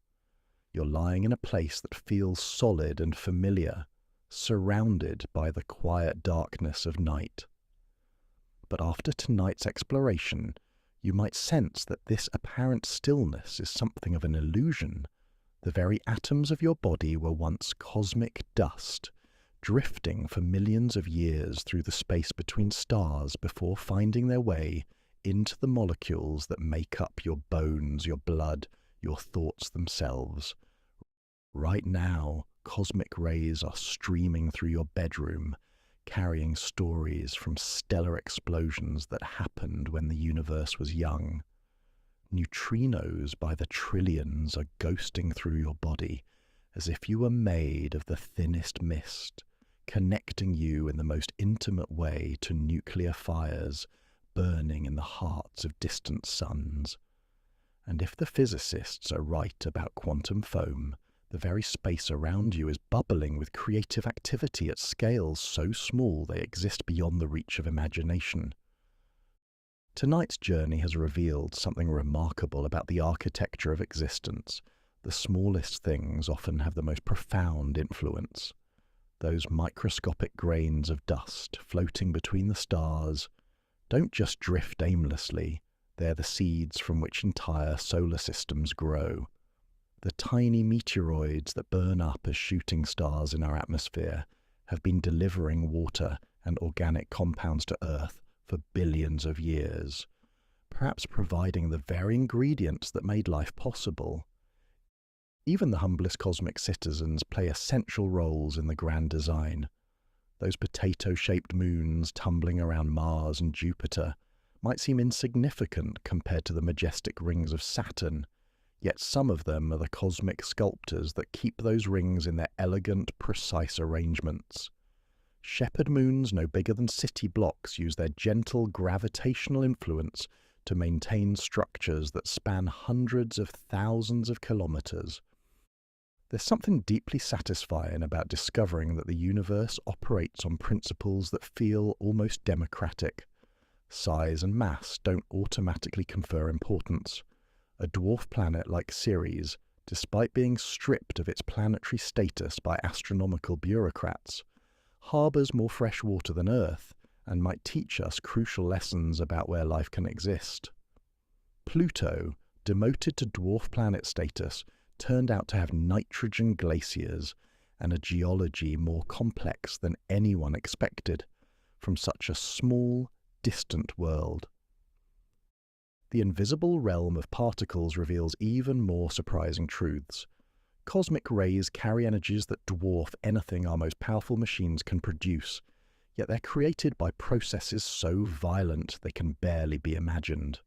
You're lying in a place that feels solid and familiar, surrounded by the quiet darkness of night. But after tonight's exploration, you might sense that this apparent stillness is something of an illusion. The very atoms of your body were once cosmic dust, drifting for millions of years through the space between stars before finding their way into the molecules that make up your bones, your blood, your thoughts themselves. Right now, cosmic rays are streaming through your bedroom, carrying stories from stellar explosions that happened when the universe was young. Neutrinos by the trillions are ghosting through your body, as if you were made of the thinnest mist, connecting you in the most intimate way to nuclear fires burning in the hearts of distant suns. And if the physicists are right about quantum foam, the very space around you is bubbling with creative activity at scales so small they exist beyond the reach of imagination. Tonight's journey has revealed something remarkable about the architecture of existence. The smallest things often have the most profound influence. Those microscopic grains of dust floating between the stars don't just drift aimlessly, they're the seeds from which entire solar systems grow. The tiny meteoroids that burn up as shooting stars in our atmosphere have been delivering water and organic compounds to Earth for billions of years, perhaps providing the very ingredients that made life possible. Even the humblest cosmic citizens play essential roles in the grand design. Those potato-shaped moons tumbling around Mars and Jupiter might seem insignificant compared to the majestic rings of Saturn, yet some of them are the cosmic sculptors that keep those rings in their elegant, precise arrangements. Shepherd moons no bigger than city blocks use their gentle gravitational influence to maintain structures that span hundreds of thousands of kilometers. There's something deeply satisfying about discovering that the universe operates on principles that feel almost democratic. Size and mass don't automatically confer importance. A dwarf planet like Ceres, despite being stripped of its planetary status by astronomical bureaucrats, harbours more fresh water than Earth and might teach us crucial lessons about where life can exist. Pluto, demoted to dwarf planet status, turned out to have nitrogen glaciers and a geology more complex than anyone expected from such a small, distant world. The invisible realm of particles reveals even more surprising truths. Cosmic rays carry energies that dwarf anything our most powerful machines can produce, yet they're created by processes so violent they can barely be imagined.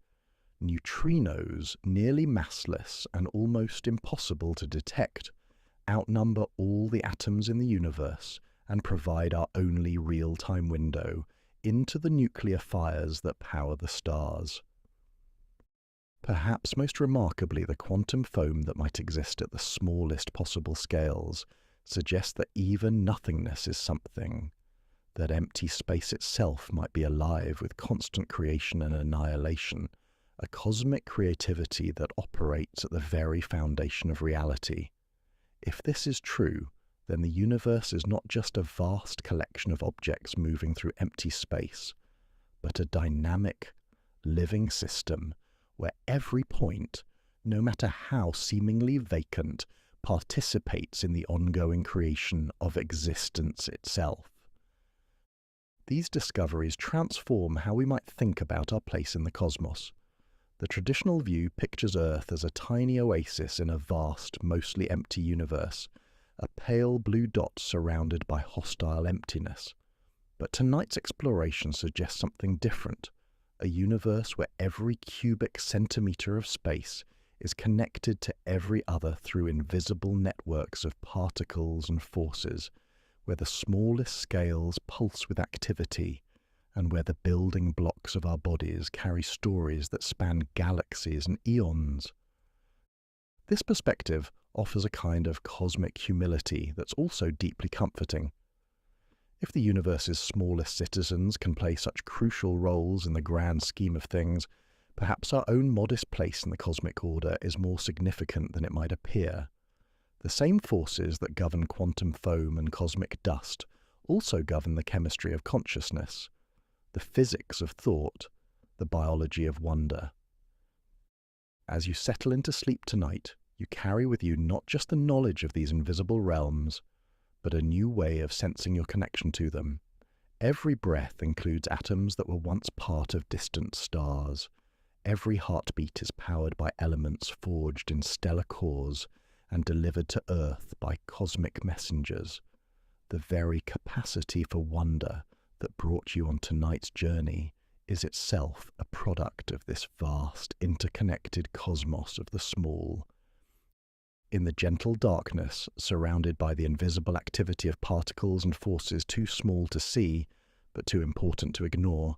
Neutrinos, nearly massless and almost impossible to detect, outnumber all the atoms in the universe and provide our only real-time window into the nuclear fires that power the stars. Perhaps most remarkably, the quantum foam that might exist at the smallest possible scales suggests that even nothingness is something, that empty space itself might be alive with constant creation and annihilation, a cosmic creativity that operates at the very foundation of reality. If this is true, then the universe is not just a vast collection of objects moving through empty space, but a dynamic, living system where every point, no matter how seemingly vacant, participates in the ongoing creation of existence itself. These discoveries transform how we might think about our place in the cosmos. The traditional view pictures Earth as a tiny oasis in a vast, mostly empty universe, a pale blue dot surrounded by hostile emptiness. But tonight's exploration suggests something different, a universe where every cubic centimetre of space is connected to every other through invisible networks of particles and forces, where the smallest scales pulse with activity, and where the building blocks of our bodies carry stories that span galaxies and eons. This perspective offers a kind of cosmic humility that's also deeply comforting. If the universe's smallest citizens can play such crucial roles in the grand scheme of things, perhaps our own modest place in the cosmic order is more significant than it might appear. The same forces that govern quantum foam and cosmic dust also govern the chemistry of consciousness, the physics of thought, the biology of wonder. As you settle into sleep tonight, you carry with you not just the knowledge of these invisible realms, but a new way of sensing your connection to them. Every breath includes atoms that were once part of distant stars. Every heartbeat is powered by elements forged in stellar cores and delivered to Earth by cosmic messengers. The very capacity for wonder that brought you on tonight's journey is itself a product of this vast, interconnected cosmos of the small. In the gentle darkness, surrounded by the invisible activity of particles and forces too small to see, but too important to ignore,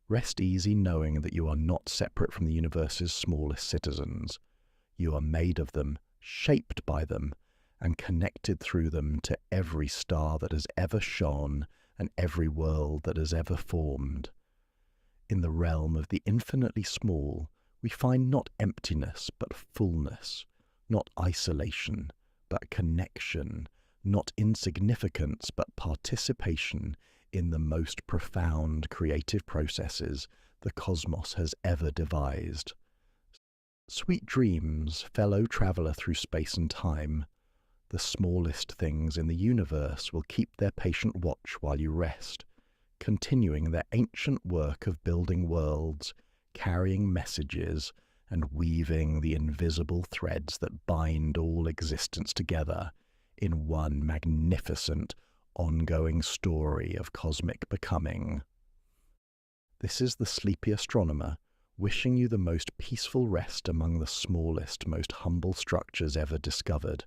rest easy knowing that you are not separate from the universe's smallest citizens. You are made of them, shaped by them, and connected through them to every star that has ever shone and every world that has ever formed. In the realm of the infinitely small, we find not emptiness but fullness, not isolation but connection, not insignificance but participation in the most profound creative processes the cosmos has ever devised. Sweet dreams, fellow traveller through space and time. The smallest things in the universe will keep their patient watch while you rest, continuing their ancient work of building worlds, carrying messages, and weaving the invisible threads that bind all existence together in one magnificent, ongoing story of cosmic becoming. This is the sleepy astronomer, wishing you the most peaceful rest among the smallest, most humble structures ever discovered,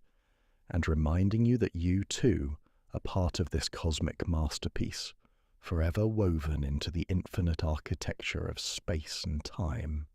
and reminding you that you, too, a part of this cosmic masterpiece, forever woven into the infinite architecture of space and time.